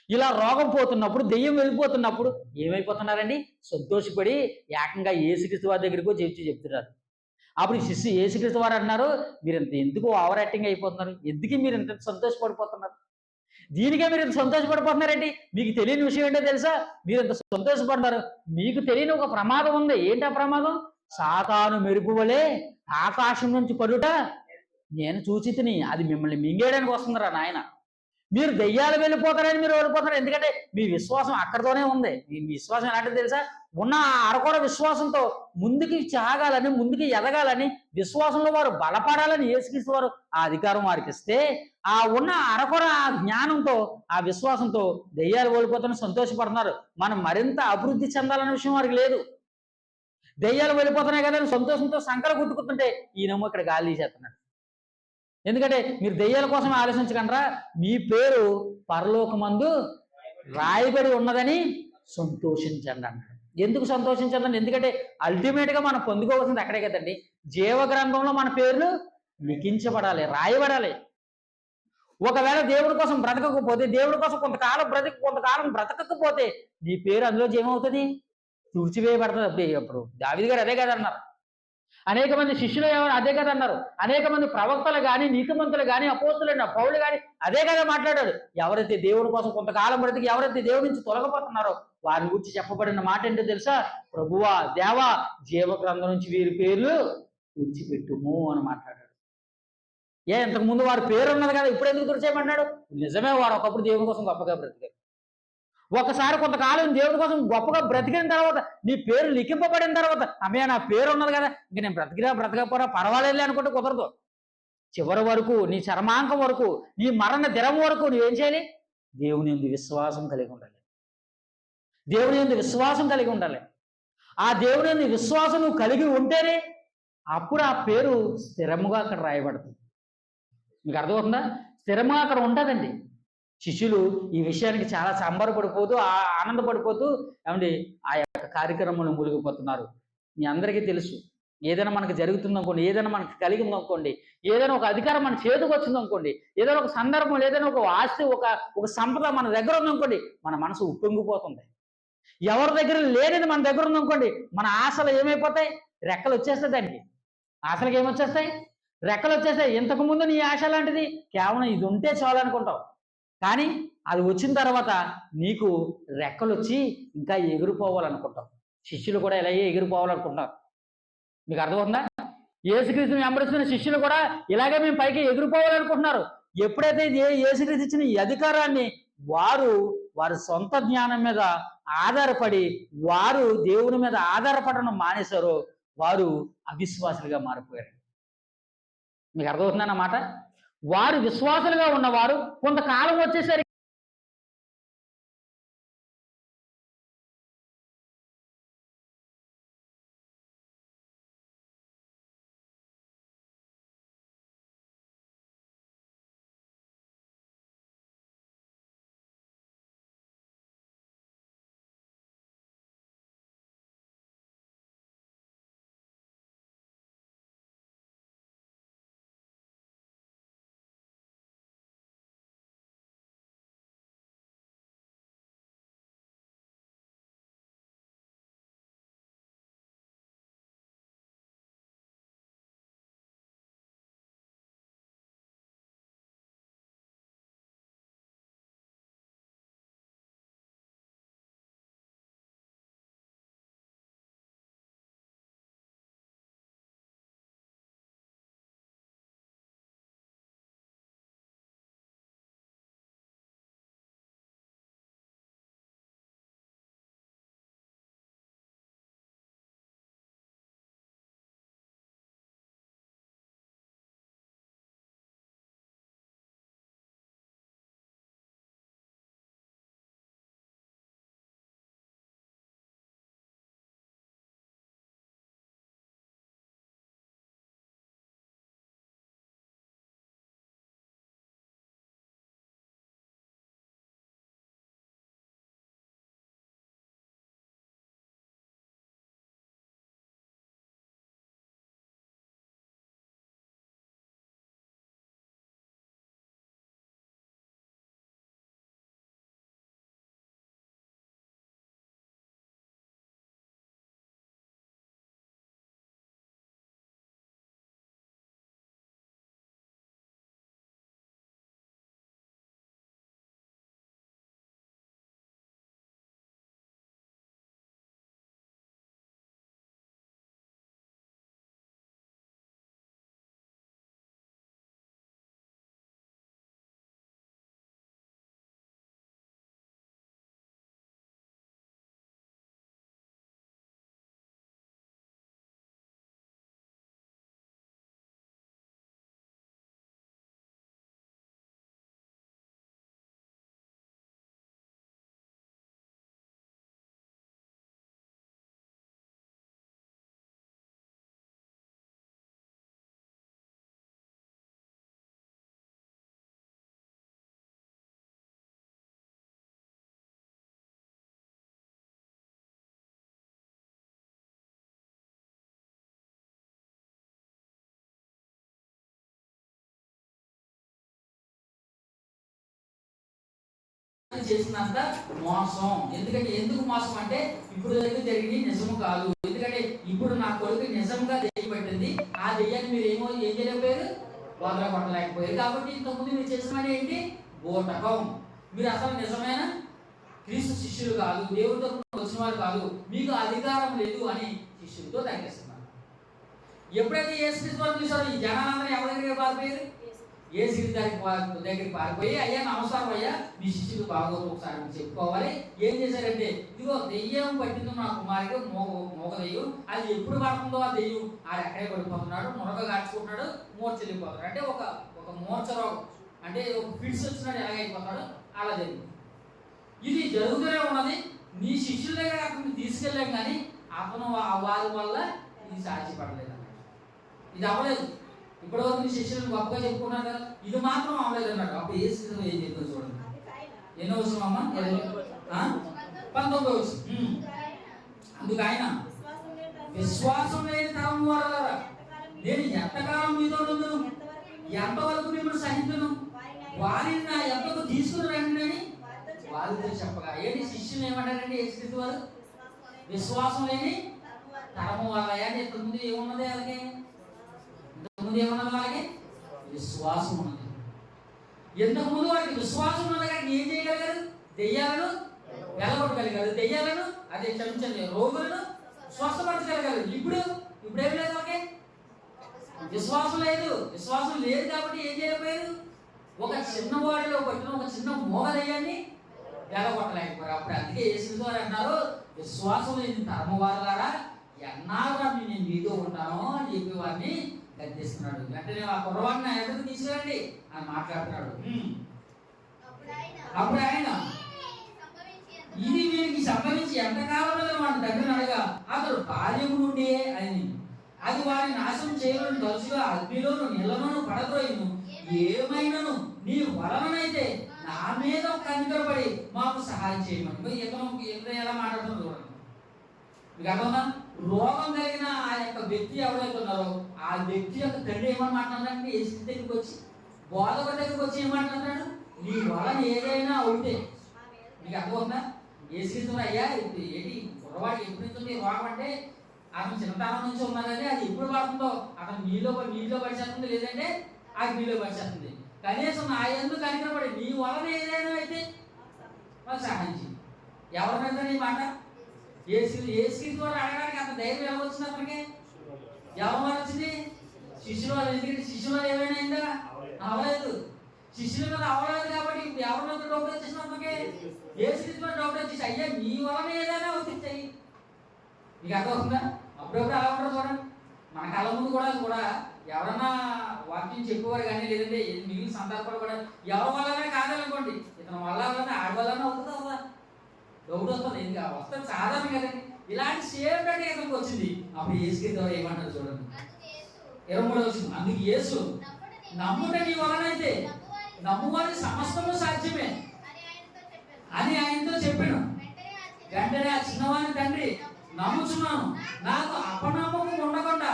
ఇలా రోగం పోతున్నప్పుడు, దెయ్యం వెళ్ళిపోతున్నప్పుడు ఏమైపోతున్నారండి? సంతోషపడి ఏకంగా యేసుక్రీస్తు వారి దగ్గరికి వచ్చి చెప్తున్నారు. అప్పుడు యేసుక్రీస్తు వారు అన్నారు, మీరు ఇంత ఎందుకు ఓవర్ యాక్టింగ్ అయిపోతున్నారు? ఎందుకు మీరు ఇంత సంతోషపడిపోతున్నారు? దీనికే మీరు ఇంత సంతోషపడిపోతున్నారండి? మీకు తెలియని విషయం ఏంటో తెలుసా? మీరు ఇంత సంతోషపడ్డారు, మీకు తెలియని ఒక ప్రమాదం ఉంది. ఏంటి ఆ ప్రమాదం? సాతాను మెరుపు వలె ఆకాశం నుంచి పడుట నేను చూచితిని, అది మిమ్మల్ని మింగేయడానికి వస్తుందిరా నాయన. మీరు దెయ్యాలు వెళ్ళిపోతారని మీరు ఓడిపోతారు. ఎందుకంటే మీ విశ్వాసం అక్కడితోనే ఉంది. మీ విశ్వాసం ఎలాంటిది తెలుసా? ఉన్న అరకొర విశ్వాసంతో ముందుకు సాగాలని, ముందుకు ఎదగాలని, విశ్వాసంలో వారు బలపడాలని యేసుక్రీస్తు వారు ఆ అధికారం వారికి ఇస్తే, ఆ ఉన్న అరకొర జ్ఞానంతో, ఆ విశ్వాసంతో దెయ్యాలు ఓడిపోతారని సంతోషపడుతున్నారు. మనం మరింత అభివృద్ధి చెందాలనే విషయం వారికి లేదు. దెయ్యాలు వెళ్ళిపోతున్నాయి కదా అని సంతోషంతో సంకలు గుర్తుకుంటుంటే ఈయనేమో ఇక్కడ గాలి తీసేస్తున్నాడు. ఎందుకంటే మీరు దెయ్యాల కోసం ఆలోచించకండ్రా, మీ పేరు పరలోకమందు రాయబడి ఉన్నదని సంతోషించండి అన్నాడు. ఎందుకు సంతోషించండి? ఎందుకంటే అల్టిమేట్గా మనం పొందుకోవాల్సింది అక్కడే కదండి. జీవ గ్రంథంలో మన పేర్లు లిఖించబడాలి, రాయబడాలి. ఒకవేళ దేవుడి కోసం బ్రతకకపోతే, దేవుడి కోసం కొంతకాలం బ్రతకకపోతే నీ పేరు అందులో ఏమవుతుంది? తుడిచివేయబడుతుంది. అప్పుడు దావీదు గారు అదే కదా అన్నారు. అనేక మంది శిష్యులు అదే కదా అన్నారు. అనేక మంది ప్రవక్తలు కానీ, నీతిమంతులు కానీ, అపోస్తులైన పౌలు కానీ అదే కదా మాట్లాడాడు. ఎవరైతే దేవుడి కోసం కొంతకాలం బ్రతికి ఎవరైతే దేవుడి నుంచి తొలగపోతున్నారో వారి గురించి చెప్పబడిన మాట ఏంటో తెలుసా? ప్రభువా, దేవా, జీవ గ్రంథం నుంచి వీరి పేర్లు తుడిచిపెట్టుము అని మాట్లాడాడు. ఇంతకుముందు వారి పేరు ఉన్నది కదా, ఇప్పుడు ఎందుకు తుడిచేయమన్నాడు? నిజమే, వారు ఒకప్పుడు దేవుడి కోసం గొప్పగా బ్రతికారు. ఒకసారి కొంతకాలం దేవుడి కోసం గొప్పగా బ్రతికిన తర్వాత, నీ పేరు లిఖింపబడిన తర్వాత, అమ్మయ్య నా పేరు ఉన్నది కదా, ఇంక నేను బ్రతకపోరా పర్వాలేదు అనుకుంటే కుదరదు. చివరి వరకు, నీ చర్మాంకం వరకు, నీ మరణ దినం వరకు నువ్వేం చేయాలి? దేవుని యందు విశ్వాసం కలిగి ఉండాలి. దేవుని యందు విశ్వాసం కలిగి ఉండాలి. ఆ దేవుని యందు విశ్వాసం నువ్వు కలిగి ఉంటేనే అప్పుడు ఆ పేరు స్థిరముగా అక్కడ రాయబడుతుంది. మీకు అర్థమవుతుందా? స్థిరంగా అక్కడ ఉంటుందండి. శిష్యులు ఈ విషయానికి చాలా సంబరపడిపోతూ ఆనందపడిపోతూ ఏమండి ఆ యొక్క కార్యక్రమంలో మునిగిపోతున్నారు. మీ అందరికీ తెలుసు, ఏదైనా మనకు జరుగుతుందనుకోండి, ఏదైనా మనకు కలిగిందనుకోండి, ఏదైనా ఒక అధికారం మన చేతికి వచ్చిందనుకోండి, ఏదైనా ఒక సందర్భం, ఏదైనా ఒక ఆస్తి, ఒక సంపద మన దగ్గర ఉందనుకోండి, మన మనసు ఉప్పొంగిపోతుంది. ఎవరి దగ్గర లేనిది మన దగ్గర ఉందనుకోండి, మన ఆశలు ఏమైపోతాయి? రెక్కలు వచ్చేస్తాయి దానికి. ఆశలకు ఏమొచ్చేస్తాయి? రెక్కలు వచ్చేస్తాయి. ఇంతకు ముందు నీ ఆశ లాంటిది కేవలం ఇది ఉంటే చాలు అనుకుంటావు. కానీ అది వచ్చిన తర్వాత నీకు రెక్కలు వచ్చి ఇంకా ఎగిరిపోవాలనుకుంటావు. శిష్యులు కూడా ఇలాగే ఎగిరిపోవాలనుకుంటారు. మీకు అర్థమవుతుందా? యేసుక్రీస్తుని వెంబడిస్తున్న శిష్యులు కూడా ఇలాగే మేము పైకి ఎగిరిపోవాలనుకుంటున్నారు. ఎప్పుడైతే యేసుక్రీస్తు ఇచ్చిన ఈ అధికారాన్ని వారి సొంత జ్ఞానం మీద ఆధారపడి వారు దేవుని మీద ఆధారపడడం మానేశారో వారు అవిశ్వాసులుగా మారిపోయారు. మీకు అర్థమవుతుందన్నమాట? వారు విశ్వాసులుగా ఉన్నవారు కొంతకాలం వచ్చేసరికి చేసినంత మోసం. ఎందుకు మోసం అంటే ఇప్పుడు జరిగింది నిజము కాదు. ఎందుకంటే ఇప్పుడు నా కొడుకు నిజంగా దెయ్యం పట్టింది. ఆ దెయ్యాన్ని మీరు ఏం చేయలేకపోయారు? వదలగొట్టలేకపోయారు. కాబట్టి ఇంతకుముందు మీరు చేసిన ఏంటి? బోటకం. మీరు అసలు నిజమైన క్రీస్తు శిష్యులు కాదు, దేవుడి తరపున వచ్చిన వారు కాదు, మీకు అధికారం లేదు అని శిష్యులతో తగ్గిస్తున్నారు. ఎప్పుడైతే యేసుక్రీస్తు వారు చూసారో ఈ జనాలందరూ ఎవరి దగ్గరికి పారిపోయారు? యేసుక్రీస్తు దగ్గరికి పారిపోయి, అయ్యా నమస్కారం అయ్యా, మీ శిష్యులు బాగోదు, ఒకసారి చెప్పుకోవాలి. ఏం చేశారంటే, ఇదిగో దెయ్యం పట్టింది నా కుమారుడు, మోగ దెయ్యం, అది ఎప్పుడు పడుతుందో ఆ దెయ్యం ఆడు ఎక్కడే పడిపోతున్నాడు, మునగ కాచుకుంటున్నాడు, మూర్చలిపోతాడు. అంటే ఒక మూర్ఛ రోగం, అంటే ఒక ఫిట్స్ వచ్చినాడు ఎలాగైపోతాడు అలా జరిగింది. ఇది జరుగుతూనే ఉన్నది. నీ శిష్యుల దగ్గర అతను తీసుకెళ్ళాం కానీ అతను వారి వల్ల ఇది సాధ్యపడలేదు అన్నట్టు. ఇది అవ్వలేదు. ఇప్పటివరకు నీ శిష్యులను గొప్పగా చెప్పుకున్నారు కదా, ఇది మాత్రం అవ్వలేదు అన్నాడు. అప్పుడు యేసు ఏం చెప్తారు చూడండి. ఎన్నో వచ్చిన అమ్మ 19 వచ్చి అందుకు ఆయన విశ్వాసం లేని తరం వారలారా నేను ఎంతకాలం మీతో ఉండును, ఎంతవరకు మిమ్మల్ని సహించును, వారిని నా ఎంతకు తీసుకుని రండి అని వారితో చెప్పగా. ఏంటి శిష్యులు ఏమంటారండి యేసుక్రీస్తు వారు? విశ్వాసం లేని తరము వాళ్ళ. ఇంతకుముందు ఏమున్నది అలాగే? ఇంతకుముందు ఏమన్నది వాళ్ళకి? విశ్వాసం ఉన్నది. ఇంతకుముందు వారికి విశ్వాసం ఉన్నది కానీ ఏం చేయగలిగారు? దెయ్యాలను వెళ్ళగొట్టగలిగారు, దెయ్యాలను అదే క్షమించండి రోగులను స్వస్థపరచగలిగారు. ఇప్పుడేం లేదు వాళ్ళకి? విశ్వాసం లేదు. విశ్వాసం లేదు కాబట్టి ఏం చేయలేకపోయారు? ఒక చిన్నవాడిలో పట్టిన ఒక చిన్న మోగ దెయ్యాన్ని వెళ్ళగొట్టలేకపోయారు. అప్పుడు అందుకే యేసు వారు అన్నారు, విశ్వాసం లేని తరము వారలారా ఎన్నాళ్ళ నేను మీతో ఉంటానో అని చెప్పి వారిని గద్దిస్తున్నాడు. వెంటనే ఆ కుర్రవాడిని ఎదురు తీసుకురండి అని మాట్లాడుతున్నాడు. అప్పుడు ఆయన ఇది వీరికి సంభవించి ఎంతకాలంలో మన తండ్రిని అడగా అతడు బాల్యం నుండి అని అది వారిని నాశనం చేయలను తరచుగా అగ్నిలోను నీళ్ళలోను పడద్రోయును ఏమైనాను నీ వలనైతే నా మీద కనికరపడి మాకు సహాయం చేయమని. ఇతను ఎలా మాట్లాడుతున్నారు చూడండి. మీకు అర్థమవునా? రోగం కలిగిన ఆ యొక్క వ్యక్తి ఎవరైతే ఉన్నారో ఆ వ్యక్తి యొక్క తండ్రి ఏమని మాట్లాడాలంటే యేసు దగ్గరికి వచ్చి, బోధక దగ్గరికి వచ్చి ఏం మాట్లాడుతున్నాడు? నీ వలన ఏదైనా అవుతే. మీకు అర్థమవుతుందా? యేసు అయ్యా ఏంటి కుర్రవాడికి ఎప్పుడు నుంచి రోగం అంటే అతను చిన్నతనం నుంచి ఉన్నదని అది ఎప్పుడు పడుతుందో అతను నీళ్ళలో పడిచేస్తుంది, లేదంటే అగ్నిలో పడిచేస్తుంది. కనీసం నా ఎందుకు కనికరపడి నీ వలన ఏదైనా అయితే వాళ్ళు సహాయం చేయి. ఎవరినైతే నీ మాట యేసు ద్వారా అడగడానికి అంత ధైర్యం ఎలా వచ్చింది అతనికి? ఎవరి వల్ల వచ్చింది? శిష్యుల వల్ల. ఎందుకంటే శిష్యుల వల్ల ఏమైనా అయిందా? అవ్వలేదు. శిష్యుల మీద అవ్వలేదు కాబట్టి ఇప్పుడు ఎవరి మీద డౌట్ వచ్చేసిన అతనికి? యేసు మీద డౌట్ వచ్చేసి అయ్యా నీ వలన ఏదైనా వచ్చేసాయి. మీకు అర్థమవుతుందా? అప్పుడప్పుడు అలా ఉంటారు చూడండి. మన కళ్ళ ముందు కూడా ఎవరన్నా వాక్యం చెప్పేవారు కానీ లేదంటే మిగిలిన సందర్భాలు కూడా ఎవరి వల్లనే కాదనుకోండి, ఇతని వల్ల ఆడి వల్లనే అవుతుందా అవుదా డౌట్ వస్తుంది. ఇంకా వస్తుంది సాధారణ కదండి. ఇలాంటి సేమ్ అంటే ఇతనికి వచ్చింది. అప్పుడు యేసు ద్వారా ఏమంటారు చూడండి. 23వ వచనం. అందుకు యేసు నమ్ముట నీ వలనైతే నమ్మువారి సమస్తము సాధ్యమే అని ఆయనతో చెప్పాను. వెంటనే ఆ చిన్నవాని తండ్రి నమ్ముచున్నాను, నాకు అపనమ్మకం ఉండకుండా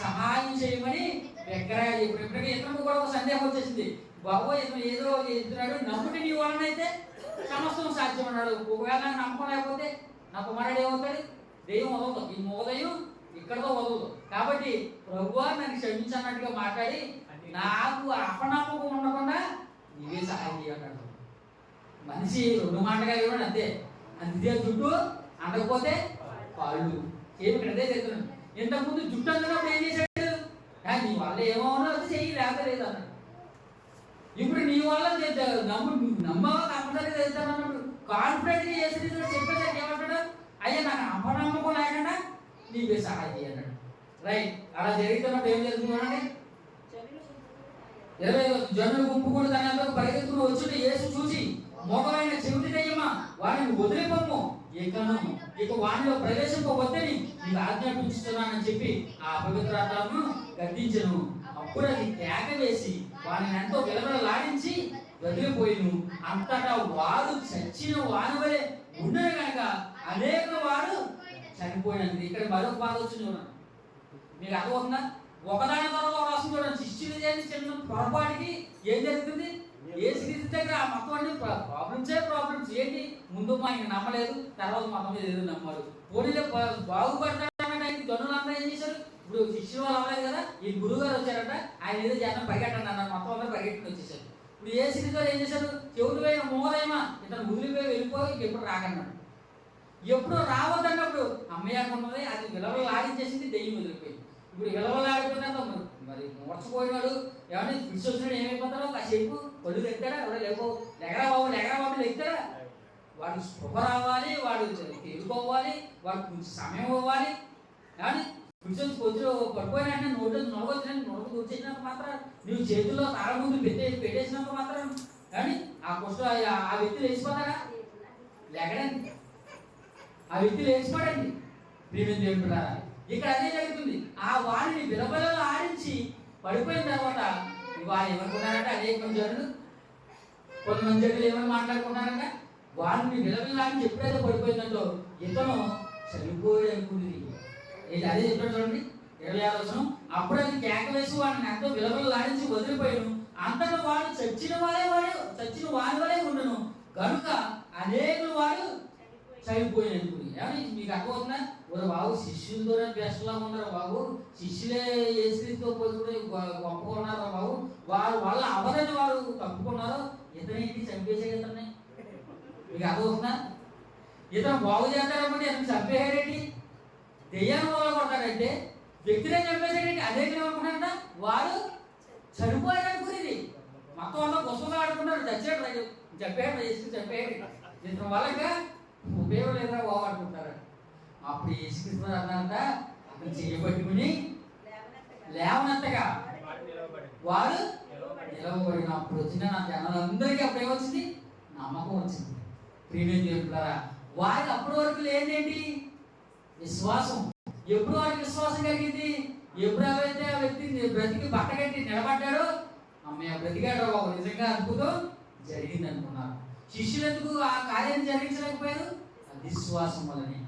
సహాయం చేయమని దగ్గరగా చెప్పాడు. ఇప్పటికీ ఇతరులకు కూడా ఒక సందేహం వచ్చేసింది. బాబు ఇతను ఏదో చెప్తున్నాడు, నమ్ముటి నీ వలనైతే సమస్తం సాధ్యం అన్నాడు. ఒకవేళ నాకు నమ్మకం లేకపోతే నా కుమారుడు ఏమవుతాడు? దెయ్యం వదలదు, ఈ మోదయం ఇక్కడతో వదలదు. కాబట్టి ప్రభువా నన్ను క్షమించన్నట్టుగా మాట్లాడి నాకు అపనమ్మకం ఉండకుండా నీవే సహాయం చేయన్నాడు. మనిషి 2 మాటగా ఇవ్వండి అంతే. అంతే జుట్టు అందకపోతే కాళ్ళు ఏమి ఇక్కడ అదే చెప్తున్నాడు. ఇంతకుముందు జుట్టు అందుకున్నప్పుడు ఏం చేశాడు? నీ వల్ల ఏమవునో అది చెయ్యి లేకలేదు అన్నాడు. ఇప్పుడు నీ వల్ల నమ్మగా కంపల్సరీగా చేస్తానన్నప్పుడు కాన్ఫిడెంట్గా చేసి చెప్పేసరికి ఏమంటాడు? అయ్యా నాకు అపనమ్మకం లేకుండా నీవే సహాయం చేయన్నాడు. రైట్. అలా జరుగుతున్నప్పుడు ఏం జరుగుతుందండి? 20 జనుల గుంపు కూడా తన పరిగెత్తుకుని వచ్చి యేసు చూసి మోగలైన చెవిటి దయ్యమా వారిని వదిలిపోము, ఇక వారిలో ప్రవేశింపవద్దని నీకు ఆజ్ఞాపించుతున్నానని చెప్పి ఆ అపవిత్రాత్మను గద్దించను. అప్పుడు అది కేక వేసి వారిని ఎంతో విలవిలలాడించి వదిలిపోయిను. అంతటా వారు చచ్చిన వారి వలె ఉండరు కనుక అనేక వారు చనిపోయినది. ఇక్కడ మరొక బాధ వచ్చింది చూడండి. మీకు అర్థమవుతుందా? ఒకదాని తర్వాత రాసం చూడండి. శిష్యులు చేసి చిన్న పొరపాటుకి ఏం జరుగుతుంది? యేసుక్రీస్తు దగ్గర మొత్తం అన్ని ప్రాబ్లమ్స్ ఏంటి? ముందు మా ఆయన నమ్మలేదు, తర్వాత మొత్తం మీద ఏదో నమ్మారు. పోనీలో బాగుపడతాడన్న టైంకి జనులంతా ఏం చేశారు? ఇప్పుడు శిష్యులు వాళ్ళు అవ్వలేదు కదా, ఈ గురువు గారు వచ్చారట, ఆయన ఏదో చేద్దాం పరిగెట్టండి అన్నారు. మొత్తం అందరూ పరిగెట్టుకుని వచ్చేసారు. ఇప్పుడు యేసుక్రీస్తు గారు ఏం చేశారు? చెవులు పోయిన మోదయమా ఇతను వదిలిపోయి వెళ్ళిపోయి ఎప్పుడు రాకన్నాడు. ఎప్పుడు రావద్దన్నప్పుడు అమ్మయ్యకున్నది అది విలవలు ఆడించేసింది, దెయ్యం వదిలిపోయింది. ఇప్పుడు విలవలు ఆడిపోయినాక మరి మూర్చపోయినాడు ఏమన్నా పిలిచి వచ్చినాడు ఏమైపోతాడో కాసేపు కొళ్ళు తెస్తాడా? ఎవడో లెగరా బాబు లెగుతాడా? వాడు స్పృహ రావాలి, వాడు తేలుకోవాలి, వాడు కొంచెం సమయం ఇవ్వాలి. కానీ పిలిచి కొంచెం పడిపోయినా నోట్లో నొలగొచ్చినా నోటు కూర్చేసినంత మాత్రం నువ్వు చేతుల్లో తాళ ముందు పెట్టేసినంత మాత్రం కానీ ఆ కుష్ట ఆ వ్యక్తి లేచిపోతాడా? లెగడండి. ఆ వ్యక్తి లేచిపోడండి. ప్రియమైన దేవుడు ఇక్కడ అదే జరుగుతుంది. ఆ వారిని విలబలలో ఆడించి పడిపోయిన తర్వాత వాళ్ళు ఏమనుకున్నారంటే అనేక మంది జనులు, కొంతమంది జనులు ఏమని మాట్లాడుకున్నారంట, వాళ్ళని విలవిలాని ఎప్పుడైతే పడిపోయిందంటో ఇతను చనిపోయాడు అనుకుంది. అదే చెప్పాడు చూడండి 26వ వచనం. అప్పుడు అది కేక వేసి వాడిని ఎంతో విలవిలాడించి వదిలిపోయాను. అంతటా వాడు చచ్చిన వారి వలే ఉండను కనుక అనేకులు వాడు చనిపోయినది. ఏమని మీకు అర్థమవుతుందా? ఓ బాబు శిష్యులతోనే బెస్ట్లా ఉన్నారు బాబు, శిష్యులే ఏసుతో పోయి గొప్ప ఉన్నారు బాబు, వారు వాళ్ళ అవదని వారు తప్పుకున్నారు, ఇతనేంటి చంపేసే ఇతన్ని. మీకు అర్థమవుతుందా? ఇతను బాగు చేస్తారనుకుంటే ఇతను చంపేయాడేంటి, దెయ్యాన్ని మొదలు కొడతాడంటే వ్యక్తినే చంపేసాడేంటి. అనేకులు ఏమనుకుంటారంట వాడు చనిపోయాడు అనుకునేది. మొత్తం అంతా పుస్తకాలు ఆడుకుంటారు, చచ్చాడు చంపేయాడు ఏసు చంపేయాడు, ఇతను వాళ్ళగా ఉపయోగం లేదా బాగుంటారు. అప్పుడు యేసుక్రీస్తు అన్నారంట, అతను చేయబట్టుకుని లేవనెత్తగా వారు నిలవబడినప్పుడు వచ్చిన నా జనాలందరికీ అప్పుడు ఏమొచ్చింది? నమ్మకం వచ్చింది. ప్రియమైన దేవులారా, వారికి అప్పటి వరకు లేదేంటి? విశ్వాసం. ఎప్పుడు వారికి విశ్వాసం కలిగింది? ఎప్పుడైతే ఆ వ్యక్తి బ్రతికి బట్టగట్టి నిలబడ్డాడో, అమ్మాయి బ్రతికాడో బాబు నిజంగా అద్భుతం జరిగింది అనుకున్నారు. శిష్యులు ఎందుకు ఆ కార్యాన్ని జరిగించలేకపోయారు? విశ్వాసం వల్లనే.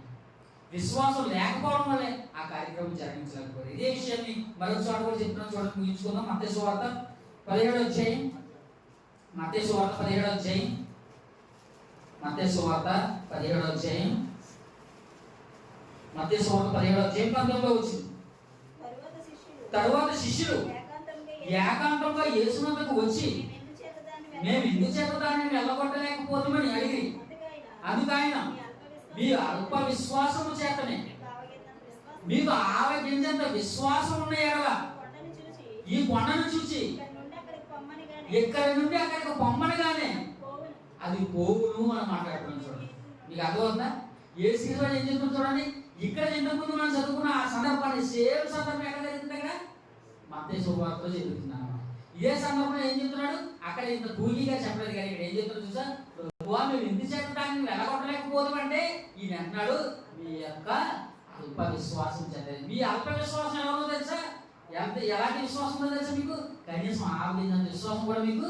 విశ్వాసం లేకపోవడం వల్లే ఆ కార్యక్రమం జరిగించలేకపోయారు. ఇదే విషయాన్ని మరొక చోట కూడా చెప్తున్నాను, చూడండి, ముగించుకుందాం. మత్తయి సువార్త 17వ అధ్యాయం. మత్తయి సువార్త 17వ అధ్యాయం. మత్తయి సువార్త 17వ అధ్యాయం. మత్తయి సువార్త 17వ అధ్యాయం 19వ వచ్చింది. తరువాత శిష్యులు ఏకాంతంగా యేసునందుకు వచ్చి మేము ఎందుచేత దానిని వెళ్ళగొట్టలేకపోతామని అడిగి, అందుకైన మీ అల్ప విశ్వాసము చేతనే, మీకు ఆవగింజంత విశ్వాసం ఉన్న ఎడల ఈ కొండను చూచి ఇక్కడి నుండి అక్కడికి పొమ్మనగానే అది పోవును అని మాట్లాడుతున్నాం. చూడండి, మీకు అర్థమవుతుందా? ఏ సీజన్ ఏం చెప్తుంది చూడండి. ఇక్కడ ఇంతకుముందు మనం చదువుకున్న ఆ సందర్భాన్ని సేమ్ సందర్భం ఎక్కడ జరుగుతుంది కదా? మత్తయి సువార్తలో చెబుతున్నాను. ఇదే సందర్భంలో ఏం చెప్తున్నాడు? అక్కడ ఇంత కూలీగా చెప్పలేదు కానీ ఇక్కడ ఏం చెప్తున్నాడు చూసా? ప్రభువా మేము ఇంటి చేత దాన్ని వెళ్ళగొట్టలేకపోతామంటే ఈయన అంటున్నాడు మీ యొక్క అల్ప విశ్వాసం చేత. మీ అల్ప విశ్వాసం ఎవరో తెలుసా? ఎలాంటి విశ్వాసం ఉందో తెలుసా మీకు? కనీసం ఆవిడంత విశ్వాసం కూడా మీకు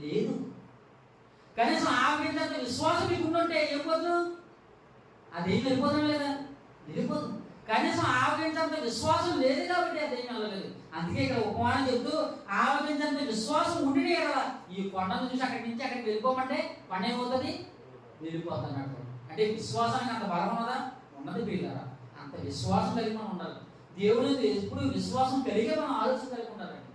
లేదు. కనీసం ఆవిడంత విశ్వాసం మీకు ఉంటే ఏమిపోదు? అదేం వెళ్ళిపోతాం లేదా? వెళ్ళిపోదు. కనీసం ఆవిడంత విశ్వాసం లేదు కాబట్టి అదేం వెళ్ళలేదు. అందుకే ఇక్కడ ఉపమానం చెప్తూ ఆవిడంత విశ్వాసం ఉండినే కదా ఈ కొండను చూసి అక్కడి నుంచి అక్కడికి వెళ్ళిపోమంటే కొండ ఏమవుతుంది? వెళ్ళిపోతున్నట్టు. అంటే విశ్వాసానికి అంత బలం ఉన్నదా? ఉన్నది పిల్లరా. అంత విశ్వాసం కలిగి మనం ఉండాలి. దేవుని ఎప్పుడు విశ్వాసం కలిగే మనం ఆలోచన కలిగి ఉండాలండి.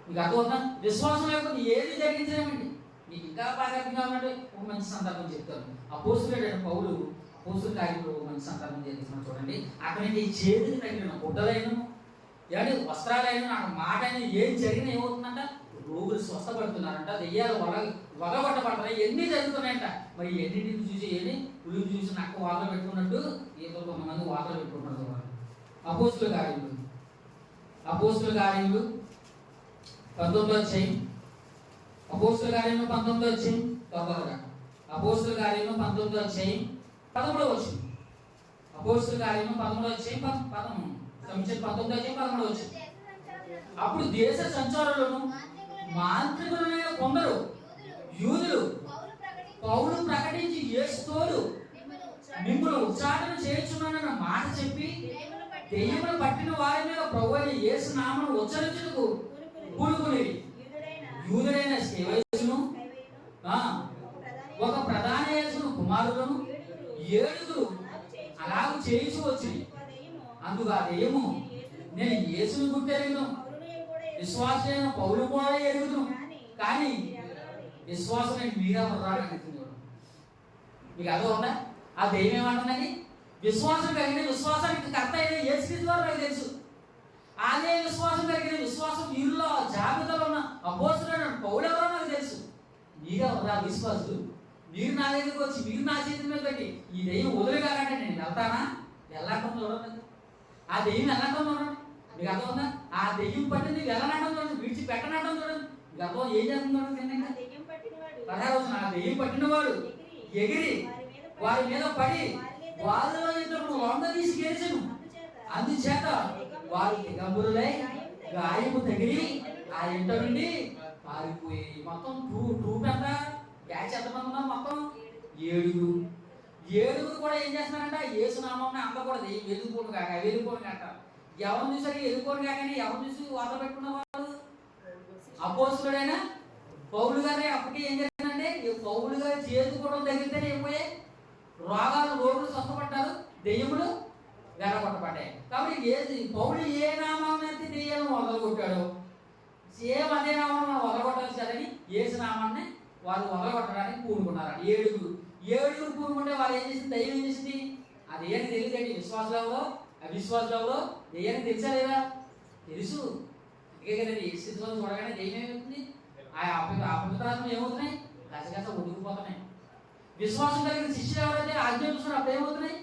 మీకు అర్థమవుతుందా? విశ్వాసం లేకపోతే ఏది జరిగించలేమండి. మీకు ఇంకా బాగా అర్థం కావాలంటే ఒక మంచి సందర్భం చెప్తాను. అపోస్తులుడైన పౌలు అపోస్తుల కార్యంలో మంచి సందర్భం జరిగిస్తున్నాం చూడండి. అక్కడ నుంచి చేతికి తగిలిన గుడ్డలైన ఏమంటే వస్త్రాలైన నాకు మాట అయినా ఏం జరిగినా ఏమవుతుందంట? రోగులు స్వస్థపడుతున్నారంట, దెయ్యాలు వగబట్టబడతాయి, ఎన్ని జరుగుతున్నాయంట. మరి ఎన్నింటిని చూసి ఏది పులిని చూసి నక్క వాతలు పెట్టుకున్నట్టు ఏదో కొంతమంది వాతలు పెట్టుకుంటారు. అపోస్తుల కార్యములు 19వ అధ్యాయం. అపోస్తుల కార్యములు 19వ అధ్యాయం తొందరగా. అపోస్తుల కార్యములు 19వ అధ్యాయం 13వ వచనం. అపోస్తుల కార్యములు 13వ అధ్యాయం 19వ అధ్యాయం 13వ వచనం. అప్పుడు దేశ సంచారులను మాంత్రికులైన కొందరు యూదులు పౌలు ప్రకటించి యేసుతోడు మిమ్మల్ని ఉచ్చారణ చేయుచున్నానన్న మాట చెప్పి దెయ్యములు పట్టిన వారి మీద ప్రభువైన యేసు నామమును ఉచ్చరించుటకు పూనుకునేవి. యూదుడైన స్కెవయును ఒక ప్రధాన యేసును కుమారులను 7 అలాగూ చేయించు వచ్చింది. అందుకు ఆ దెయ్యము నేను యేసును గుర్తెరుగును, విశ్వాసమైన పౌలు కూడా ఎరుగును, కానీ విశ్వాసమైన మీరా రాడు అంటుంది. మీకు అదో ఉందా? ఆ దెయ్యం ఏమంటున్నది? విశ్వాసం కలిగిన విశ్వాసానికి కర్త అయిన యేసుక్రీస్తు వారు నాకు తెలుసు. అదే విశ్వాసం కలిగిన విశ్వాసం వీరిలో జాబితాలో ఉన్న అపోస్తలుడైన పౌలు ఎవరో నాకు తెలుసు. మీరెవరా విశ్వాసులు? మీరు నా దగ్గరికి వచ్చి మీరు నా చేతి మీద పెట్టి ఈ దెయ్యం వదిలిగాలంటే నేను వెళ్తానా? వెళ్ళటం చూడండి. ఆ దెయ్యం వెళ్ళటం చూడండి. మీకు అర్థం ఉందా? ఆ దెయ్యం పట్టింది వెళ్ళనటం చూడండి, విడిచిపెట్టనటం చూడండి. మీకు అర్థం ఏం చేస్తుంది చూడండి. 16వ వచనం. ఆ దెయ్యం పట్టినవాడు ఎగిరి వారి మీద పడి వారిలో ఇద్దరు 100 తీసి గెలిచెను. అందుచేత వారి దిగంబరులై గాయము తగిలి ఆ ఇంట నుండి పారిపోయి. మొత్తం ట్రూప్ ఎంత, బ్యాచ్ ఎంతమంది ఉన్నారు? మొత్తం 7. 7 కూడా ఏం చేస్తున్నారంట? యేసునామం అందరూ కూడా వెళ్ళిపోను కాక అంటారు. ఎవరిని చూసారు వెళ్ళిపోను కాకని? ఎవరిని చూసి వార్త పెట్టుకున్న వాళ్ళు? అపోస్తలుడైన పౌలు గారే. అప్పటికి ఏం జరిగిందంటే పౌలు గారి చేతి కూడా తగిలితేనే ఏమోయే రోగులు స్వస్థపడ్డారు, దెయ్యములు వెరగొట్టబడ్డాయి. కాబట్టి పౌలు ఏ నామాన్ని అయితే దెయ్యాలను వదలగొట్టాడు, సేమ్ అదే నామాన్ని మనం వదలగొట్టాల్సి కదని యేసు నామాన్ని వాళ్ళు వదలగొట్టడానికి పూనుకున్నారు. 7 పూనుకుంటే వాళ్ళు ఏం చేసింది? దెయ్యం ఏం చేసింది? ఆ దెయ్యానికి తెలియదండి. విశ్వాసంలో అవిశ్వాసంలో దెయ్యానికి తెలుసా లేదా? తెలుసు. అందుకే కదండి ఏ స్థితిలో చూడగానే దెయ్యం ఏమవుతుంది? ఆ అపవిత్రాత్మలు ఏమవుతున్నాయి? గజగజ వణికిపోతున్నాయి. విశ్వాసం కలిగిన శిష్యులు ఎవరైతే ఆజ్ఞ చూస్తున్నారు అప్పుడు ఏమవుతున్నాయి?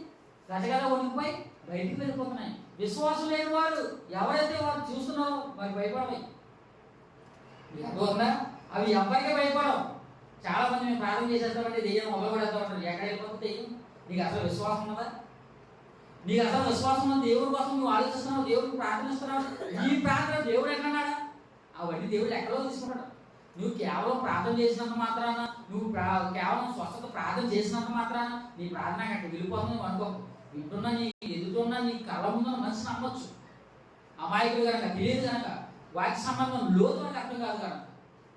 గజగజ వణికిపోయి బయటికి వెళ్ళిపోతున్నాయి. విశ్వాసం లేని వారు ఎవరైతే వారు చూస్తున్నారో మరి భయపడవి. అర్థమవుతుందా? అవి ఎవరికి భయపడవు. చాలా మంది మేము ప్రార్థన చేసేస్తామంటే దెయ్యం మొదలుపడేస్తా ఉంటారు. ఎక్కడ వెళ్ళిపోతే దెయ్యం? నీకు అసలు విశ్వాసం ఉన్నదా? నీకు అసలు విశ్వాసం ఉన్న దేవుడి కోసం నువ్వు ఆలోచిస్తున్నావు, దేవుడికి ప్రార్థనిస్తున్నావు. ఈ ప్రార్థన దేవుడు ఎక్కడన్నాడా? అవన్నీ దేవుడు ఎక్కడో తీసుకున్నాడు. నువ్వు కేవలం ప్రార్థన చేసినంత మాత్రాన, నువ్వు కేవలం స్వస్థత ప్రార్థన చేసినంత మాత్రాన నీ ప్రార్థన అక్కడ వెళ్ళిపోతుంది అనుకో. వింటున్నా నీ ఎదుగుతున్నా నీ కళ్ళ ముందు మనిషి నమ్మొచ్చు. అమాయకులు కనుక, తెలియదు కనుక, వాక్య సంబంధం లోతు మనకు అర్థం కాదు కనుక.